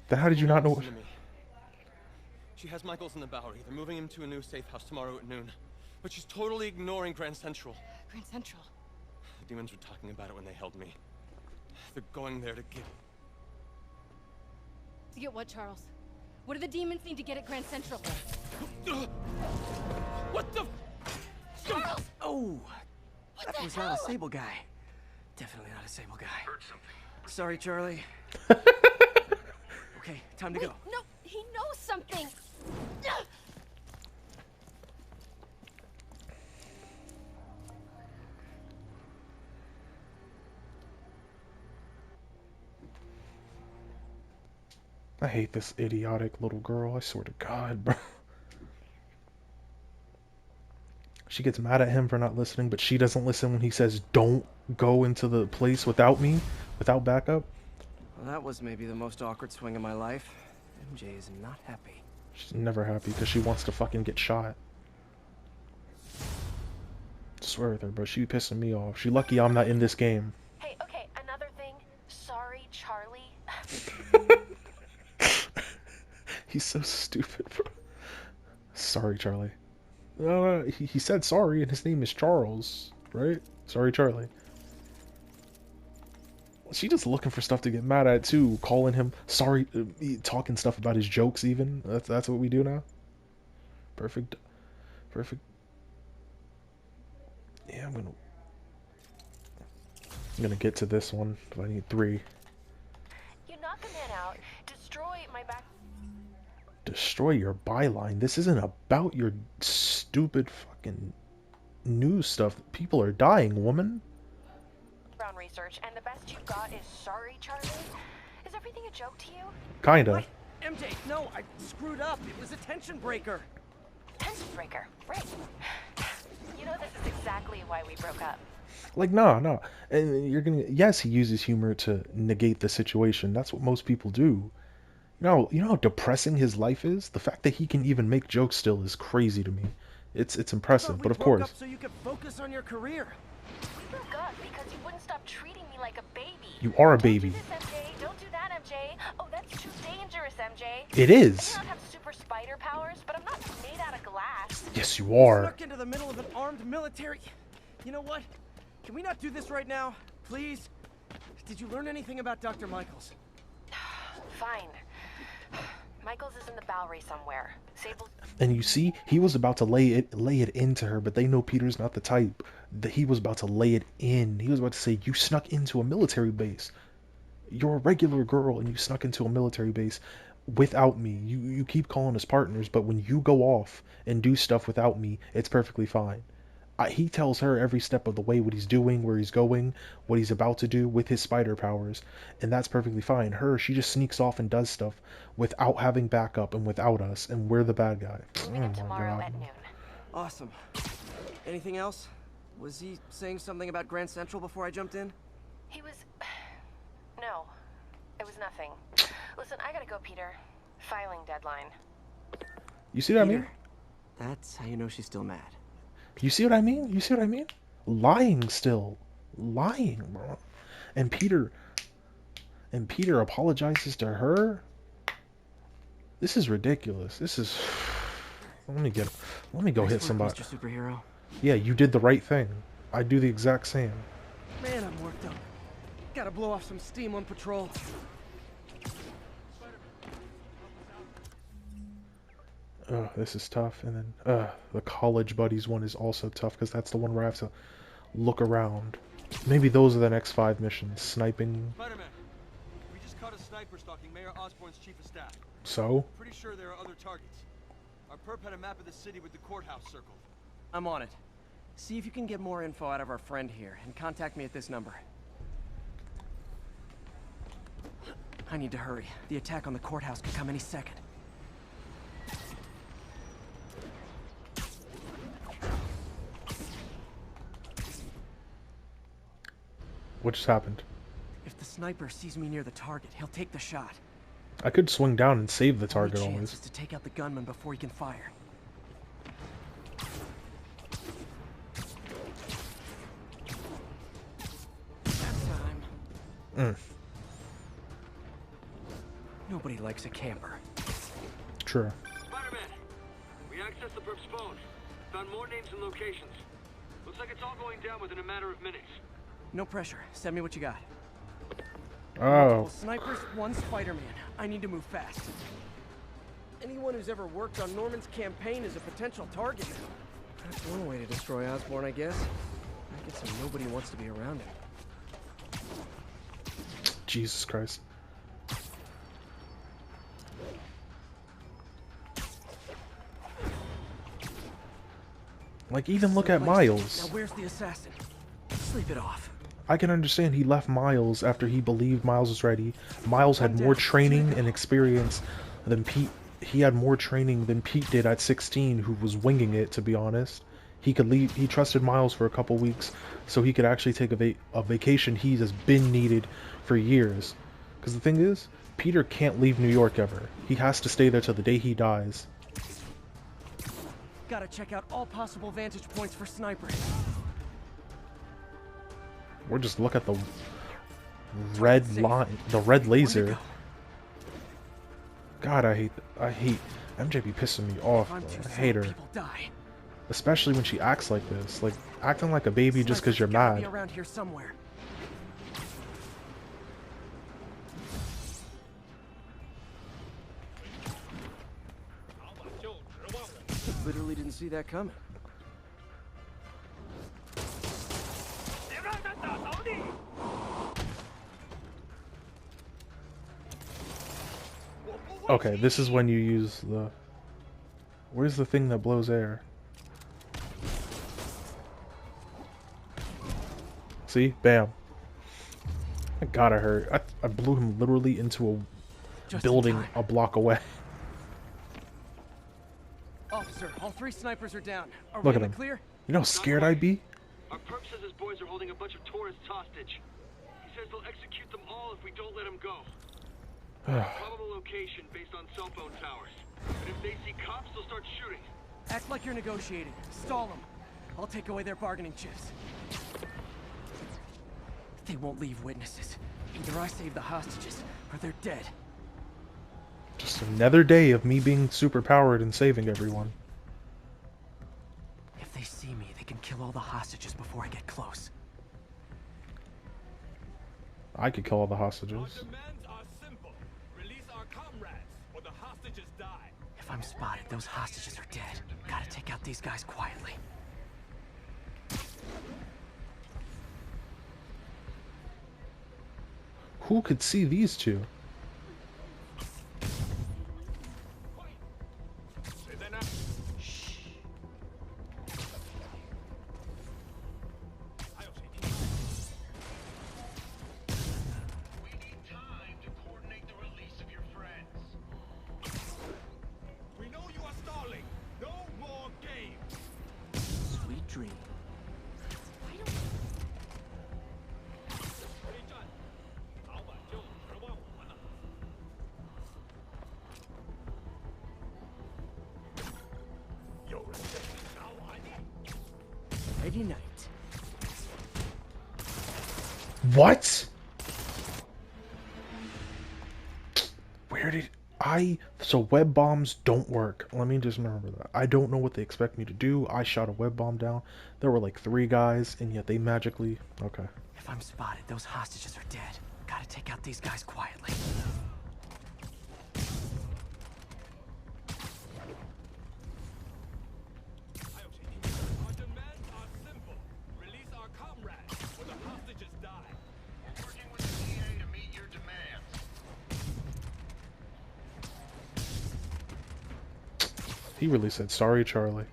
Then how did you not know? Listen to me. She has Michaels in the Bowery. They're moving him to a new safe house tomorrow at noon. But she's totally ignoring Grand Central. Grand Central? The demons were talking about it when they held me. They're going there to get... To get what, Charles? What do the demons need to get at Grand Central? What the... Charles! Oh! What That the was hell? not a Sable guy. Definitely not a Sable guy. Heard something. Sorry, Charlie. Okay, time to Wait, go. no, he knows something! I hate this idiotic little girl, I swear to God, bro. She gets mad at him for not listening, but she doesn't listen when he says, don't go into the place without me, without backup. Well, that was maybe the most awkward swing of my life. MJ is not happy. She's never happy because she wants to fucking get shot. I swear with her, bro. She be pissing me off. She lucky I'm not in this game. Hey, okay, another thing. Sorry, Charlie. He's so stupid, bro. Sorry, Charlie. He said sorry, and his name is Charles, right? Sorry, Charlie. She just looking for stuff to get mad at too, calling him sorry, talking stuff about his jokes. Even that's what we do now. Perfect. Yeah, I'm gonna get to this one, but I need 3. You knock a man out, destroy my back. Destroy your byline. This isn't about your stupid fucking news stuff. People are dying, woman. Background research, and the best you got is sorry, Charlie. Is everything a joke to you? Kinda. Wait, MJ, no, I screwed up. It was a tension breaker. Tension breaker, right? You know this is exactly why we broke up. Like, nah. And you're gonna... Yes, he uses humor to negate the situation. That's what most people do. You know how depressing his life is? The fact that he can even make jokes still is crazy to me. It's impressive, but of course... Up so you could focus on your career. We broke up because you wouldn't stop treating me like a baby. You are a baby. Don't do this, MJ. Don't do that, MJ. Oh, that's too dangerous, MJ. It is. I may not have super spider powers, but I'm not made out of glass. Yes, you are. Stuck into the middle of an armed military. You know what? Can we not do this right now, please? Did you learn anything about Dr. Michaels? Fine. Michaels is in the Bowery somewhere. Sable's... And you see, he was about to lay it into her, but they know Peter's not the type. That he was about to lay it in. He was about to say, you snuck into a military base. You're a regular girl and you snuck into a military base without me. You keep calling us partners, but when you go off and do stuff without me, it's perfectly fine. He tells her every step of the way what he's doing, where he's going, what he's about to do with his spider powers, and that's perfectly fine. She just sneaks off and does stuff without having backup and without us, and we're the bad guy. Oh my God. Awesome. Anything else? Was he saying something about Grand Central before I jumped in? He was... No. It was nothing. Listen, I gotta go, Peter. Filing deadline. You see what I mean? That's how you know she's still mad. You see what I mean? You see what I mean? Lying still. Lying, bro. And Peter apologizes to her? This is ridiculous. This is... Let me go hit somebody. Mr. Superhero. Yeah, you did the right thing. I do the exact same. Man, I'm worked up. Gotta blow off some steam on patrol. This is tough. And then the college buddies one is also tough because that's the one where I have to look around. Maybe those are the next 5 missions. Sniping. Spider-Man, we just caught a sniper stalking Mayor Osborn's chief of staff. So? Pretty sure there are other targets. Our perp had a map of the city with the courthouse circled. I'm on it. See if you can get more info out of our friend here, and contact me at this number. I need to hurry. The attack on the courthouse could come any second. What just happened? If the sniper sees me near the target, he'll take the shot. I could swing down and save the target Only chance always. is to take out the gunman before he can fire. Nobody likes a camper. True. Spider-Man, we accessed the perp's phone. Found more names and locations. Looks like it's all going down within a matter of minutes. No pressure. Send me what you got. Oh. Multiple snipers, one Spider-Man. I need to move fast. Anyone who's ever worked on Norman's campaign is a potential target. That's one way to destroy Osborn, I guess. I guess nobody wants to be around him. Jesus Christ. Like, even look at Miles. Now where's the assassin? Sleep it off. I can understand he left Miles after he believed Miles was ready. Miles had more training and experience than Pete. He had more training than Pete did at 16, who was winging it, to be honest. He could leave. He trusted Miles for a couple weeks so he could actually take a vacation he has been needed for years. Because the thing is, Peter can't leave New York ever. He has to stay there till the day he dies. Gotta check out all possible vantage points for snipers. Or just look at the red line, the red laser. God, I hate MJ be pissing me off. I hate her, especially when she acts like this, like acting like a baby just because you're mad. Around here somewhere. Literally didn't see that coming. Okay, this is when you use the... Where's the thing that blows air? See? Bam. I gotta hurt. I blew him literally into a building a block away. Officer, all three snipers are down. Are Look we at in him. the clear? You know how scared I'd be? Our perp says his boys are holding a bunch of tourists hostage. He says they'll execute them all if we don't let him go. Probable location based on cell phone towers. But if they see cops, they'll start shooting. Act like you're negotiating. Stall them. I'll take away their bargaining chips. They won't leave witnesses. Either I save the hostages, or they're dead. Just another day of me being superpowered and saving everyone. If they see me, they can kill all the hostages before I get close. I could kill all the hostages. If I'm spotted, those hostages are dead. Gotta take out these guys quietly. Who could see these two? Night. What? Where did I... So web bombs don't work. Let me just remember that. I don't know what they expect me to do. I shot a web bomb down. There were like 3 guys, and yet they magically... Okay. If I'm spotted, those hostages are dead. Gotta take out these guys quietly. He really said, sorry, Charlie.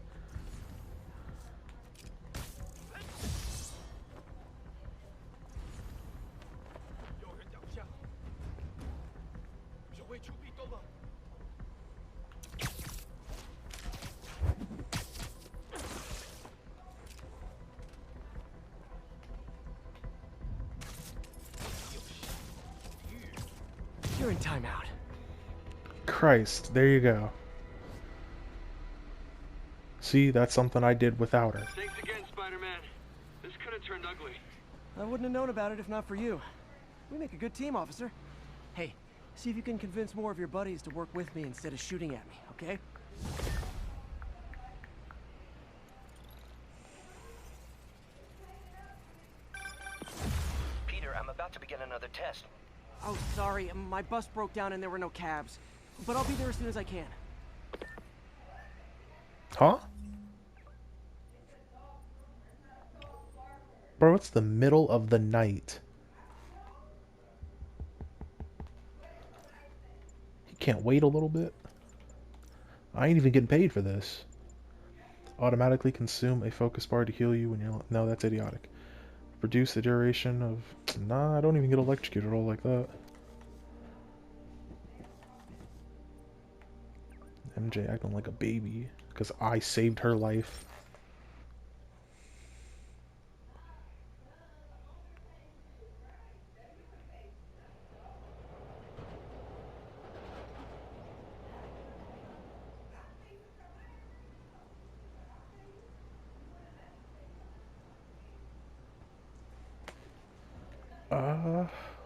You're in timeout. Christ, there you go. See, that's something I did without her. Thanks again, Spider-Man. This could have turned ugly. I wouldn't have known about it if not for you. We make a good team, officer. Hey, see if you can convince more of your buddies to work with me instead of shooting at me, okay? Peter, I'm about to begin another test. Oh, sorry. My bus broke down and there were no cabs. But I'll be there as soon as I can. Huh? Bro, it's the middle of the night. You can't wait a little bit? I ain't even getting paid for this. Automatically consume a focus bar to heal you when you're... No, that's idiotic. Reduce the duration of... Nah, I don't even get electrocuted at all like that. MJ acting like a baby because I saved her life.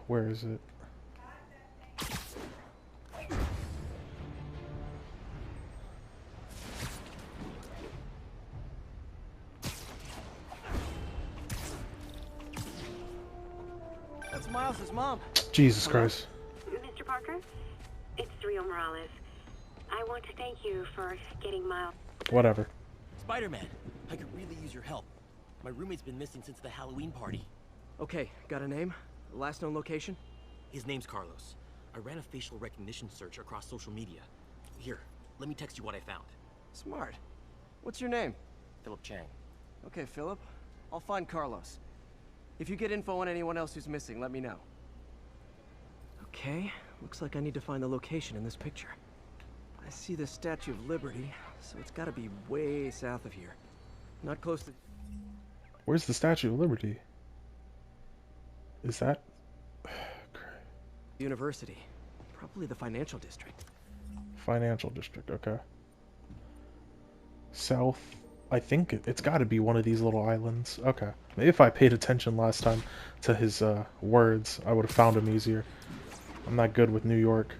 Where is it? That's Miles' mom. Jesus Christ. Mr. Parker, it's Rio Morales. I want to thank you for getting Miles. Whatever. Spider-Man, I could really use your help. My roommate's been missing since the Halloween party. Okay, got a name? Last known location? His name's Carlos. I ran a facial recognition search across social media. Here, let me text you what I found. Smart. What's your name? Philip Chang. Okay, Philip. I'll find Carlos. If you get info on anyone else who's missing, let me know. Okay, looks like I need to find the location in this picture. I see the Statue of Liberty, so it's gotta be way south of here. Not close to... Where's the Statue of Liberty? Is that... University. Probably the financial district. Financial district, okay. South... I think it's got to be one of these little islands. Okay. Maybe if I paid attention last time to his words, I would have found him easier. I'm not good with New York.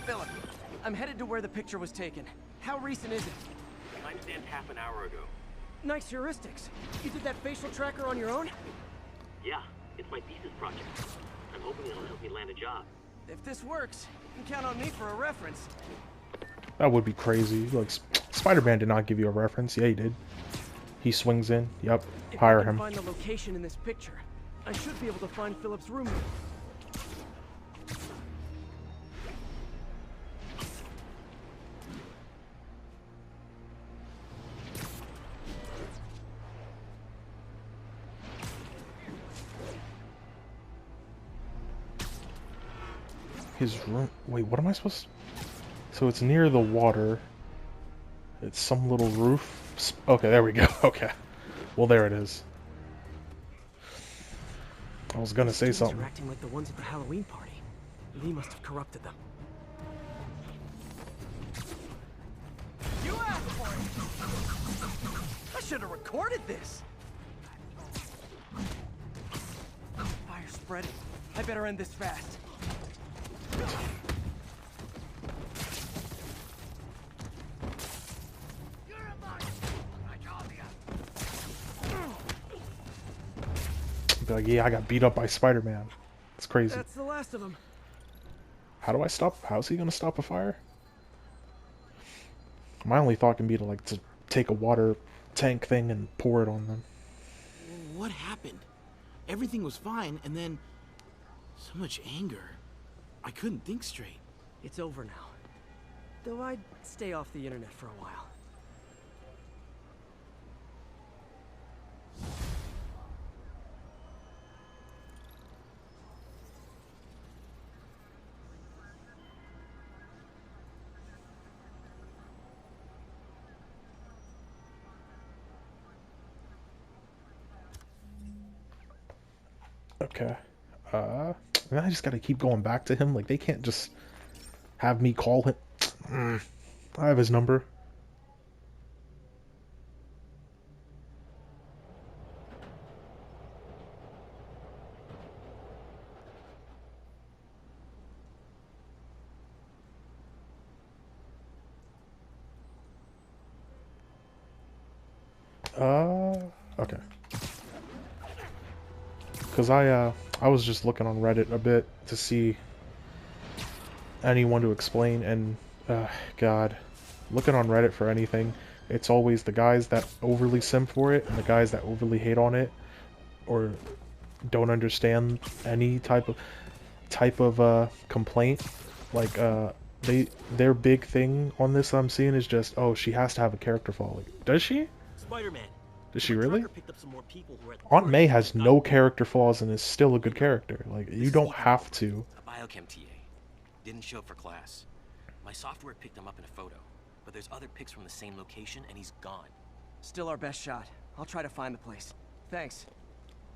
Philip, I'm headed to where the picture was taken. How recent is it? Timestamp half an hour ago. Nice heuristics. You did that facial tracker on your own? Yeah, it's my thesis project. I'm hoping it'll help me land a job. If this works, you can count on me for a reference. That would be crazy. Like, Spider-Man did not give you a reference. Yeah, he did. He swings in. Yep. Hire him. If I can find the location in this picture, I should be able to find Philip's roommate. His room... Wait, what am I supposed to... So it's near the water. It's some little roof. Okay, there we go. Okay. Well, there it is. I was gonna say something. They're acting like the ones at the Halloween party. Lee must have corrupted them. You asked for it! I should have recorded this! Fire spreading. I better end this fast. Be like, yeah, I got beat up by Spider-Man. It's crazy. That's the last of them. How do I stop? How's he gonna stop a fire? My only thought can be to like to take a water tank thing and pour it on them. What happened? Everything was fine, and then so much anger. I couldn't think straight. It's over now. Though I'd stay off the internet for a while. Okay. And I just gotta keep going back to him. Like, they can't just have me call him. I have his number. Okay. Cause I was just looking on Reddit a bit to see anyone to explain, and God, looking on Reddit for anything, it's always the guys that overly simp for it and the guys that overly hate on it or don't understand any type of complaint. Like their big thing on this I'm seeing is just, oh, she has to have a character flaw. Like, does she? Spider-Man. Does she really? Picked up some more people who were at the Aunt party. May has no character flaws and is still a good character. Like, you don't have to. A biochem TA. Didn't show up for class. My software picked him up in a photo, but there's other pics from the same location and he's gone. Still our best shot. I'll try to find the place. Thanks.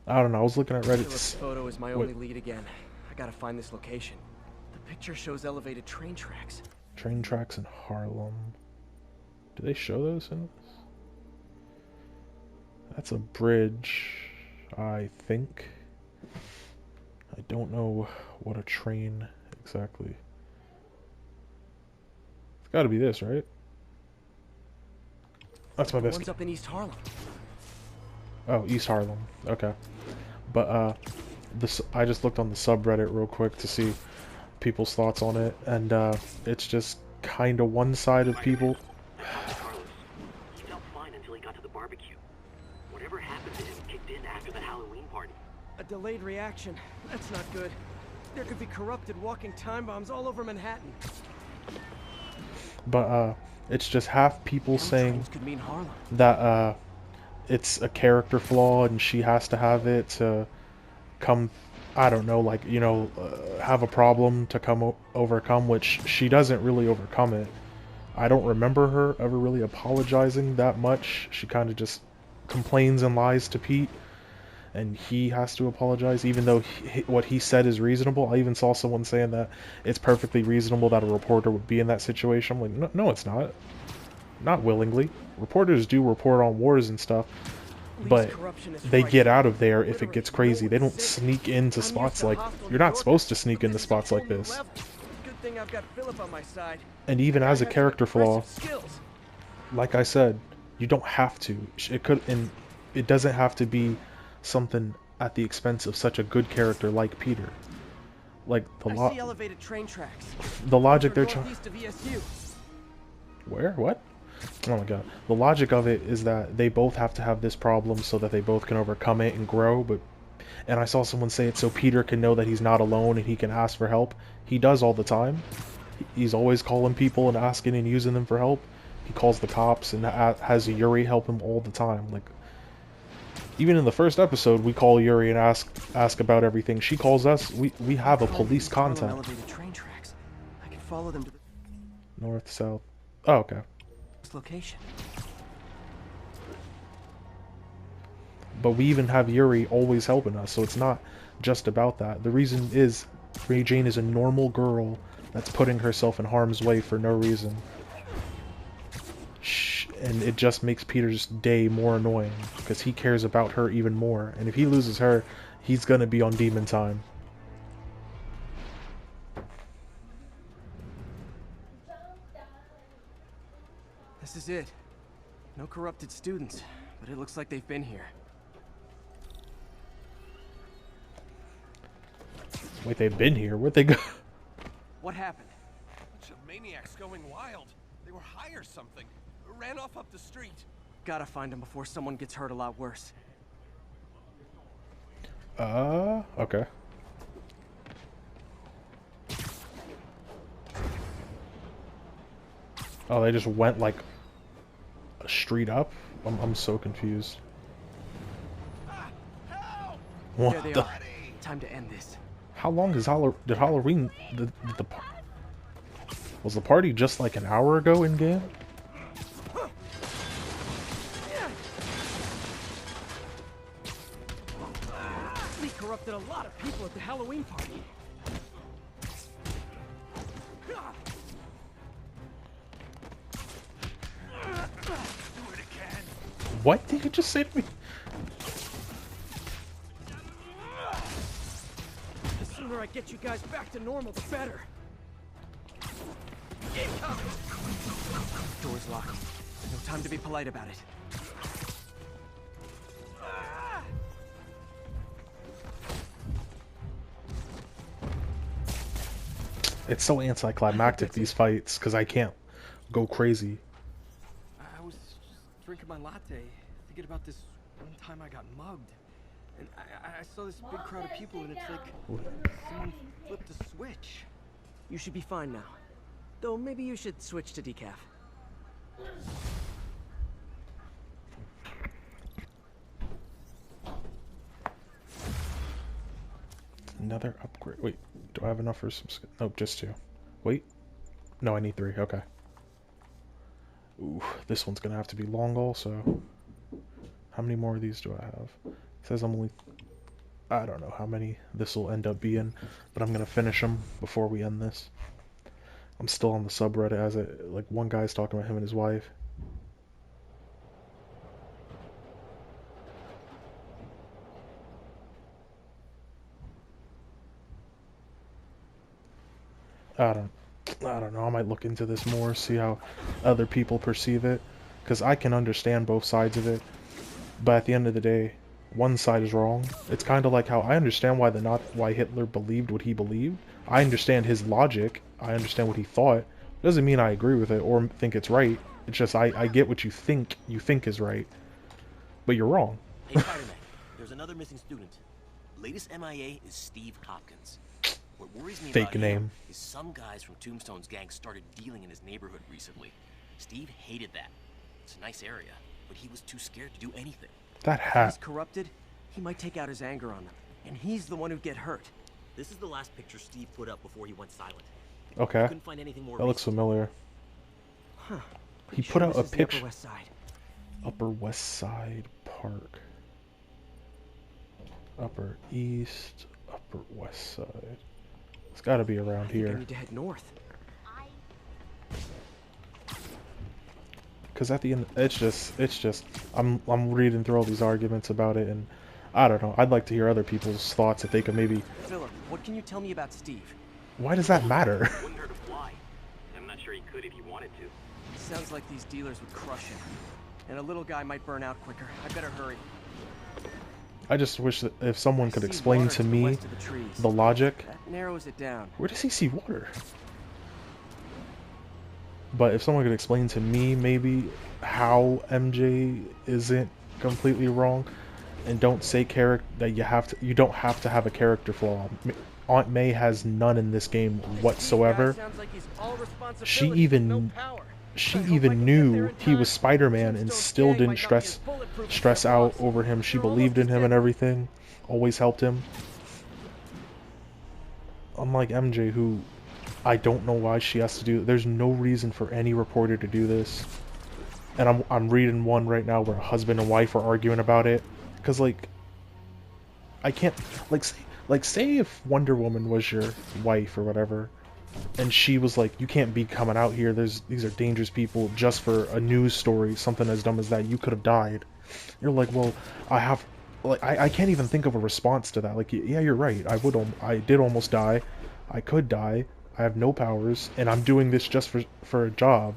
I don't know. I was looking at Reddit. Philip's photo is my only lead again. I gotta find this location. The picture shows elevated train tracks. Train tracks in Harlem. Do they show those in this? That's a bridge, I think. I don't know what a train exactly. It's gotta be this, right? That's my best. One's up in East Harlem. Oh, East Harlem. Okay. But I just looked on the subreddit real quick to see people's thoughts on it, and it's just kind of one-sided people. He felt fine until he got to the barbecue. Whatever happened to him kicked in after the Halloween party. A delayed reaction. That's not good. There could be corrupted walking time bombs all over Manhattan. But it's just half people saying could mean Harlem. that it's a character flaw and she has to have it to come, I don't know, like, you know, have a problem to overcome, which she doesn't really overcome it. I don't remember her ever really apologizing that much. She kind of just complains and lies to Pete, and he has to apologize, even though what he said is reasonable. I even saw someone saying that it's perfectly reasonable that a reporter would be in that situation. I'm like, no, it's not. Not willingly. Reporters do report on wars and stuff, but they get out of there if it gets crazy. They don't sneak into spots like... You're not supposed to sneak into spots like this. Good thing I've got Philip on my side. And even as a character flaw, like I said, you don't have to. It doesn't have to be something at the expense of such a good character like Peter. Like I see elevated train tracks. The logic they're trying. Northeast of ESU. Where? What? Oh my god. The logic of it is that they both have to have this problem so that they both can overcome it and grow, and I saw someone say it so Peter can know that he's not alone and he can ask for help. He does all the time. He's always calling people and asking and using them for help. He calls the cops and has Yuri help him all the time. Like, even in the first episode, we call Yuri and ask about everything. She calls us. We have a police contact. Elevated train tracks. I can follow them to the North, south. Oh, okay. Location. But we even have Yuri always helping us, so it's not just about that. The reason is Mary Jane is a normal girl that's putting herself in harm's way for no reason. And it just makes Peter's day more annoying, because he cares about her even more. And if he loses her, he's gonna be on demon time. This is it. No corrupted students, but it looks like they've been here. Wait, they've been here? Where'd they go? What happened? A bunch of maniacs going wild. They were high or something. Ran off up the street. Gotta find them before someone gets hurt a lot worse. Okay. Oh, they just went like a street up? I'm so confused. What There they the? are. Time to end this. How long is did Halloween was the party just like an hour ago in game? We corrupted a lot of people at the Halloween party. What did you just say to me? The sooner I get you guys back to normal, the better. Door's locked. No time to be polite about it. It's so anticlimactic, these fights, because I can't go crazy. I was just drinking my latte, thinking about this one time I got mugged. And I saw this big crowd of people, and it's like someone flipped a switch. You should be fine now. Though maybe you should switch to decaf. Another upgrade. Wait, do I have enough for some? Nope, just 2. Wait. No, I need 3. Okay. Ooh, this one's gonna have to be long also. How many more of these do I have? It says I'm only... I don't know how many this will end up being, but I'm gonna finish them before we end this. I'm still on the subreddit as it, like, one guy's talking about him and his wife. I don't know. I might look into this more, see how other people perceive it, because I can understand both sides of it, but at the end of the day, one side is wrong. It's kind of like how I understand why Hitler believed what he believed. I understand his logic. I understand what he thought. Doesn't mean I agree with it or think it's right. It's just I get what you think is right, but you're wrong. Hey, Spider-Man, there's another missing student. Latest MIA is Steve Hopkins. What worries me Fake about name. him is some guys from Tombstone's gang started dealing in his neighborhood recently. Steve hated that. It's a nice area, but he was too scared to do anything. That If hat. he's corrupted, he might take out his anger on them, and he's the one who'd get hurt. This is the last picture Steve put up before he went silent. Okay. I couldn't find anything more That looks familiar. Huh. He put out a This is the picture. Upper West Side. Upper West Side Park. Upper East, Upper West Side. It's got to be around I here. need to head north. Because at the end, it's just, I'm reading through all these arguments about it, and I don't know. I'd like to hear other people's thoughts if they could maybe. Philip, what can you tell me about Steve? Why does that matter? Wouldn't hurt to fly. I'm not sure he could if he wanted to. Sounds like these dealers would crush him, and a little guy might burn out quicker. I better hurry. I just wish that if someone could explain water to the me west of the trees. the logic. That narrows it down. Where does he see water? But if someone could explain to me maybe how MJ isn't completely wrong, and don't say that you don't have to have a character flaw. Aunt May has none in this game whatsoever. She even knew he was Spider-Man and still didn't stress out over him. She believed in him and everything. Always helped him. Unlike MJ, who I don't know why she has to do it. There's no reason for any reporter to do this. And I'm reading one right now where a husband and wife are arguing about it. Because, like, I can't, say if Wonder Woman was your wife or whatever, and she was like, you can't be coming out here, these are dangerous people, just for a news story, something as dumb as that, you could have died. You're like, well, I can't even think of a response to that. Like, yeah, you're right, I did almost die, I could die, I have no powers, and I'm doing this just for a job.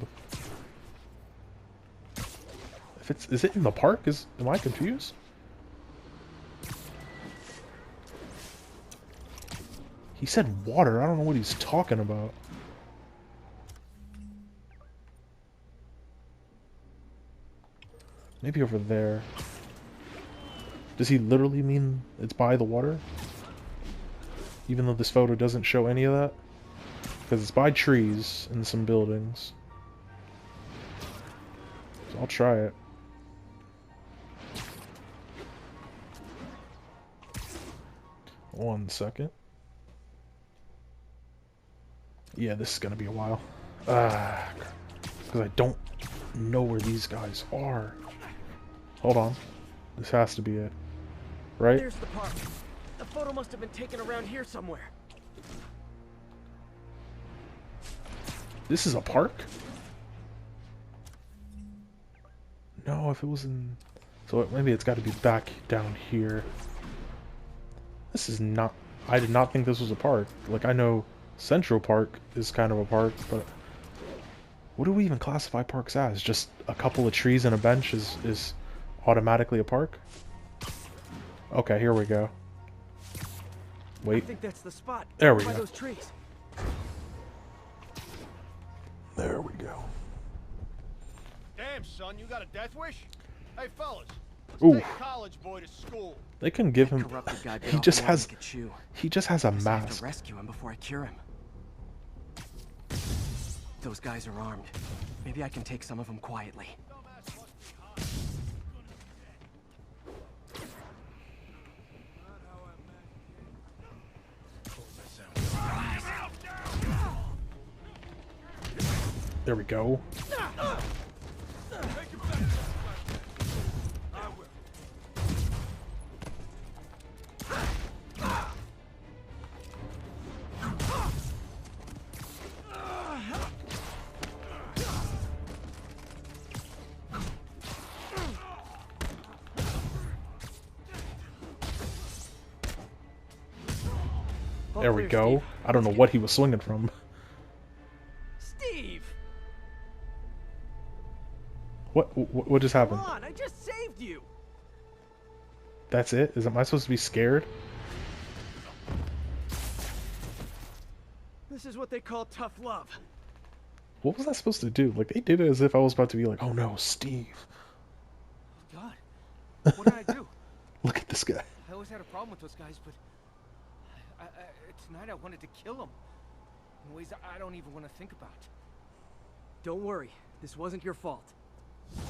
Is it in the park? Am I confused? He said water. I don't know what he's talking about. Maybe over there. Does he literally mean it's by the water? Even though this photo doesn't show any of that? Because it's by trees and some buildings. So I'll try it. One second. Yeah, this is gonna be a while. Because I don't know where these guys are. Hold on. This has to be it. Right? There's the park. The photo must have been taken around here somewhere. This is a park? No, if it was in... So maybe it's got to be back down here. This is not... I did not think this was a park. Like, I know Central Park is kind of a park, but... What do we even classify parks as? Just a couple of trees and a bench is automatically a park? Okay, here we go. Wait. I think that's the spot. There we by go. those trees. There we go. Damn, son, you got a death wish? Hey, fellas, Ooh. let's take college boy to school. They can give him. Corrupted guy bit He off just more than has. he could chew. He just has a Guess I have mask. to rescue him before I cure him. Those guys are armed. Maybe I can take some of them quietly. There we go. There we go. I don't know what he was swinging from. Steve! What just happened? Come on, I just saved you! That's it? Am I supposed to be scared? This is what they call tough love. What was I supposed to do? Like, they did it as if I was about to be like, oh no, Steve. God, what did I do? Look at this guy. I always had a problem with those guys, but tonight I wanted to kill them in ways I don't even want to think about. Don't worry, this wasn't your fault. This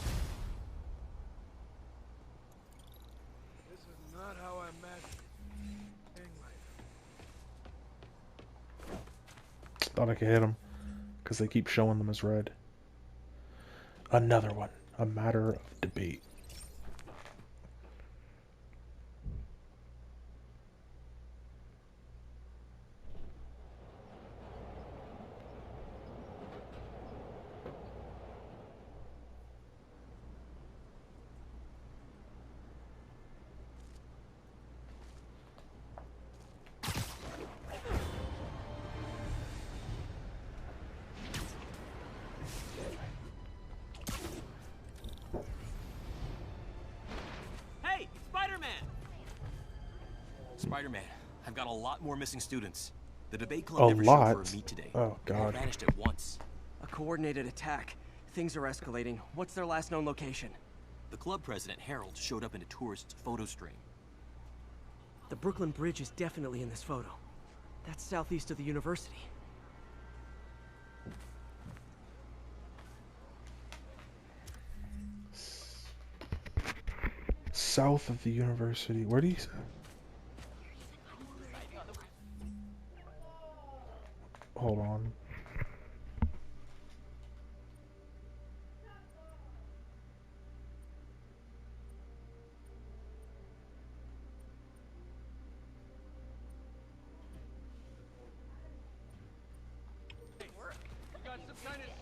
is not how I imagined being like. Thought I could hit him. Because they keep showing them as red. Another one. A matter of debate. Spider-Man, I've got a lot more missing students. The debate club A never showed lot? for a meet today. Oh, God. They vanished at once. A coordinated attack. Things are escalating. What's their last known location? The club president, Harold, showed up in a tourist's photo stream. The Brooklyn Bridge is definitely in this photo. That's southeast of the university. South of the university. Where do you say? Hold on.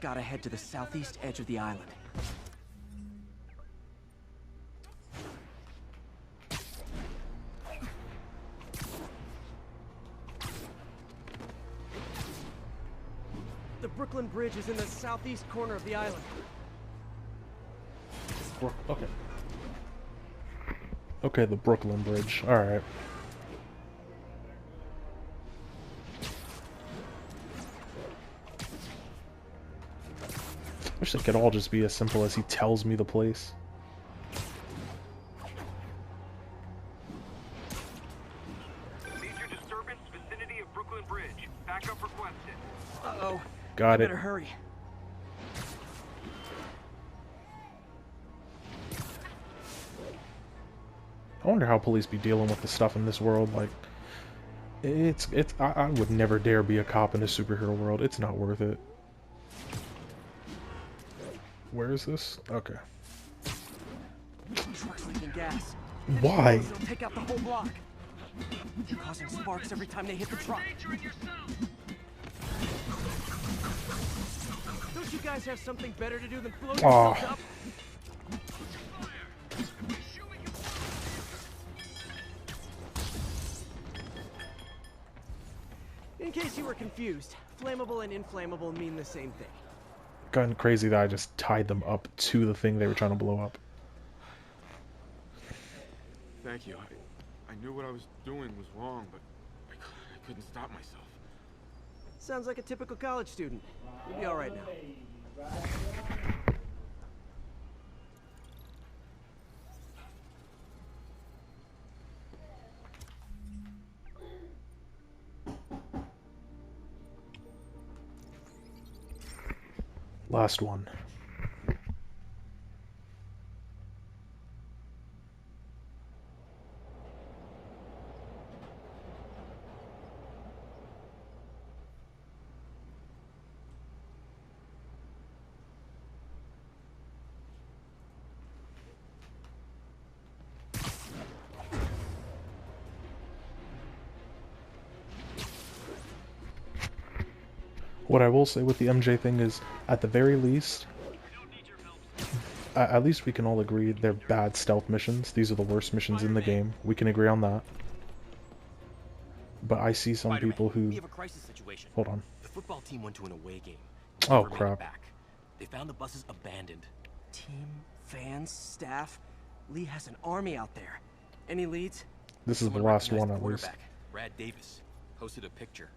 Gotta head to the southeast edge of the island. The Brooklyn Bridge is in the southeast corner of the island. Okay. Okay, the Brooklyn Bridge. Alright. Wish they could all just be as simple as he tells me the place. Major disturbance vicinity of Brooklyn Bridge. Backup requested. Uh-oh. Got it. Better hurry. I wonder how police be dealing with the stuff in this world. Like, I would never dare be a cop in a superhero world. It's not worth it. Where is this? Okay. Trucks leaking gas. Why? They'll take out the whole block. They're causing sparks every time they hit the truck. Don't you guys have something better to do than blow yourselves up? In case you were confused, flammable and inflammable mean the same thing. Gone crazy that I just tied them up to the thing they were trying to blow up. Thank you. I knew what I was doing was wrong, but I couldn't stop myself. Sounds like a typical college student. You'll be all right now. Last one. What I will say with the MJ thing is, at the very least, at least we can all agree they're bad stealth missions. These are the worst missions in the game. We can agree on that. But I see some people who... We have a crisis situation. Hold on. The football team went to an away game. Oh, Never made it crap. back. They found the buses abandoned. Team, fans, staff. Lee has an army out there. Any leads? This is the Someone last recognized one, the at least. quarterback, Brad Davis, posted a picture.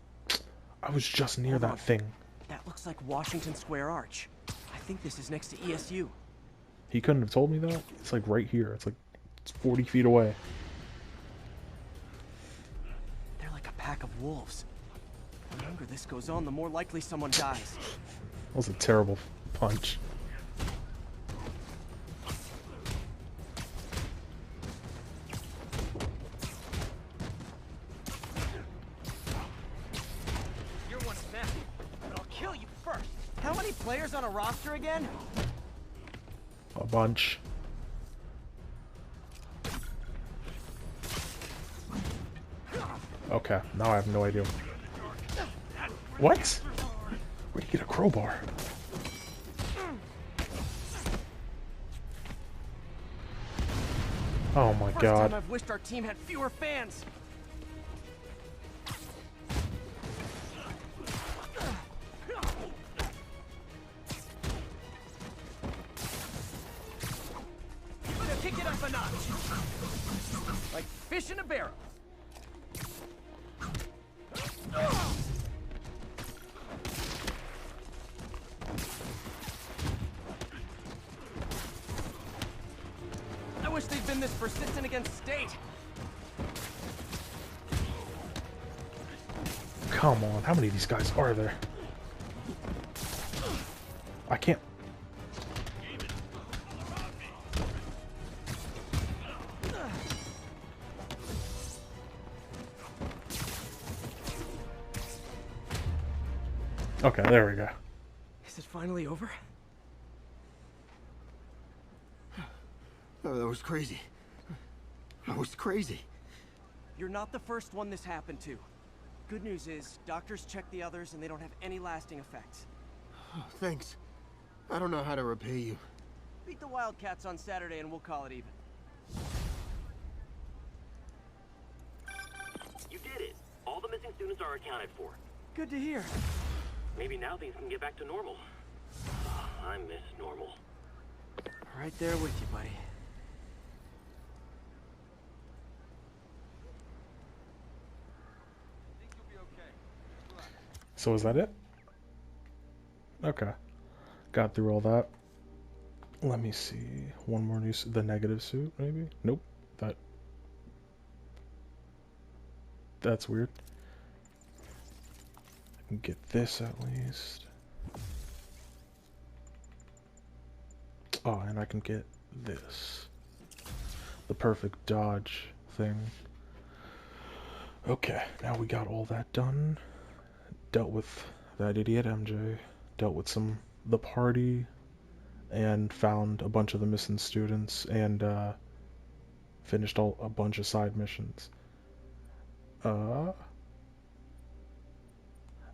I was just near that thing. That looks like Washington Square Arch. I think this is next to ESU. He couldn't have told me that. It's like right here. It's 40 feet away. They're like a pack of wolves. The longer this goes on, the more likely someone dies. That was a terrible punch. You're one of them, but I'll kill you first. How many players on a roster again? A bunch. Okay, now I have no idea. What? Where'd he get a crowbar? Oh my First god. time I've wished our team had fewer fans. Better kick it up a notch. Like fish in a barrel. I wish they'd been this persistent against State. Come on, how many of these guys are there? I can't... Okay, there we go. Is it finally over? Oh, that was crazy. That was crazy. You're not the first one this happened to. Good news is, doctors checked the others and they don't have any lasting effects. Oh, thanks. I don't know how to repay you. Beat the Wildcats on Saturday and we'll call it even. You did it. All the missing students are accounted for. Good to hear. Maybe now things can get back to normal. I miss normal. Right there with you, buddy. So is that it? Okay. Got through all that. Let me see. One more new the negative suit, maybe? Nope. That's weird. I can get this at least. Oh, and I can get this. The perfect dodge thing. Okay, now we got all that done. Dealt with that idiot MJ. Dealt with the party. And found a bunch of the missing students. And finished a bunch of side missions. And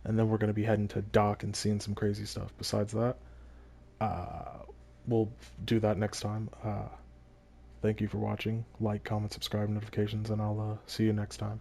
then we're going to be heading to Doc and seeing some crazy stuff. Besides that, we'll do that next time. Thank you for watching. Like, comment, subscribe, notifications, and I'll see you next time.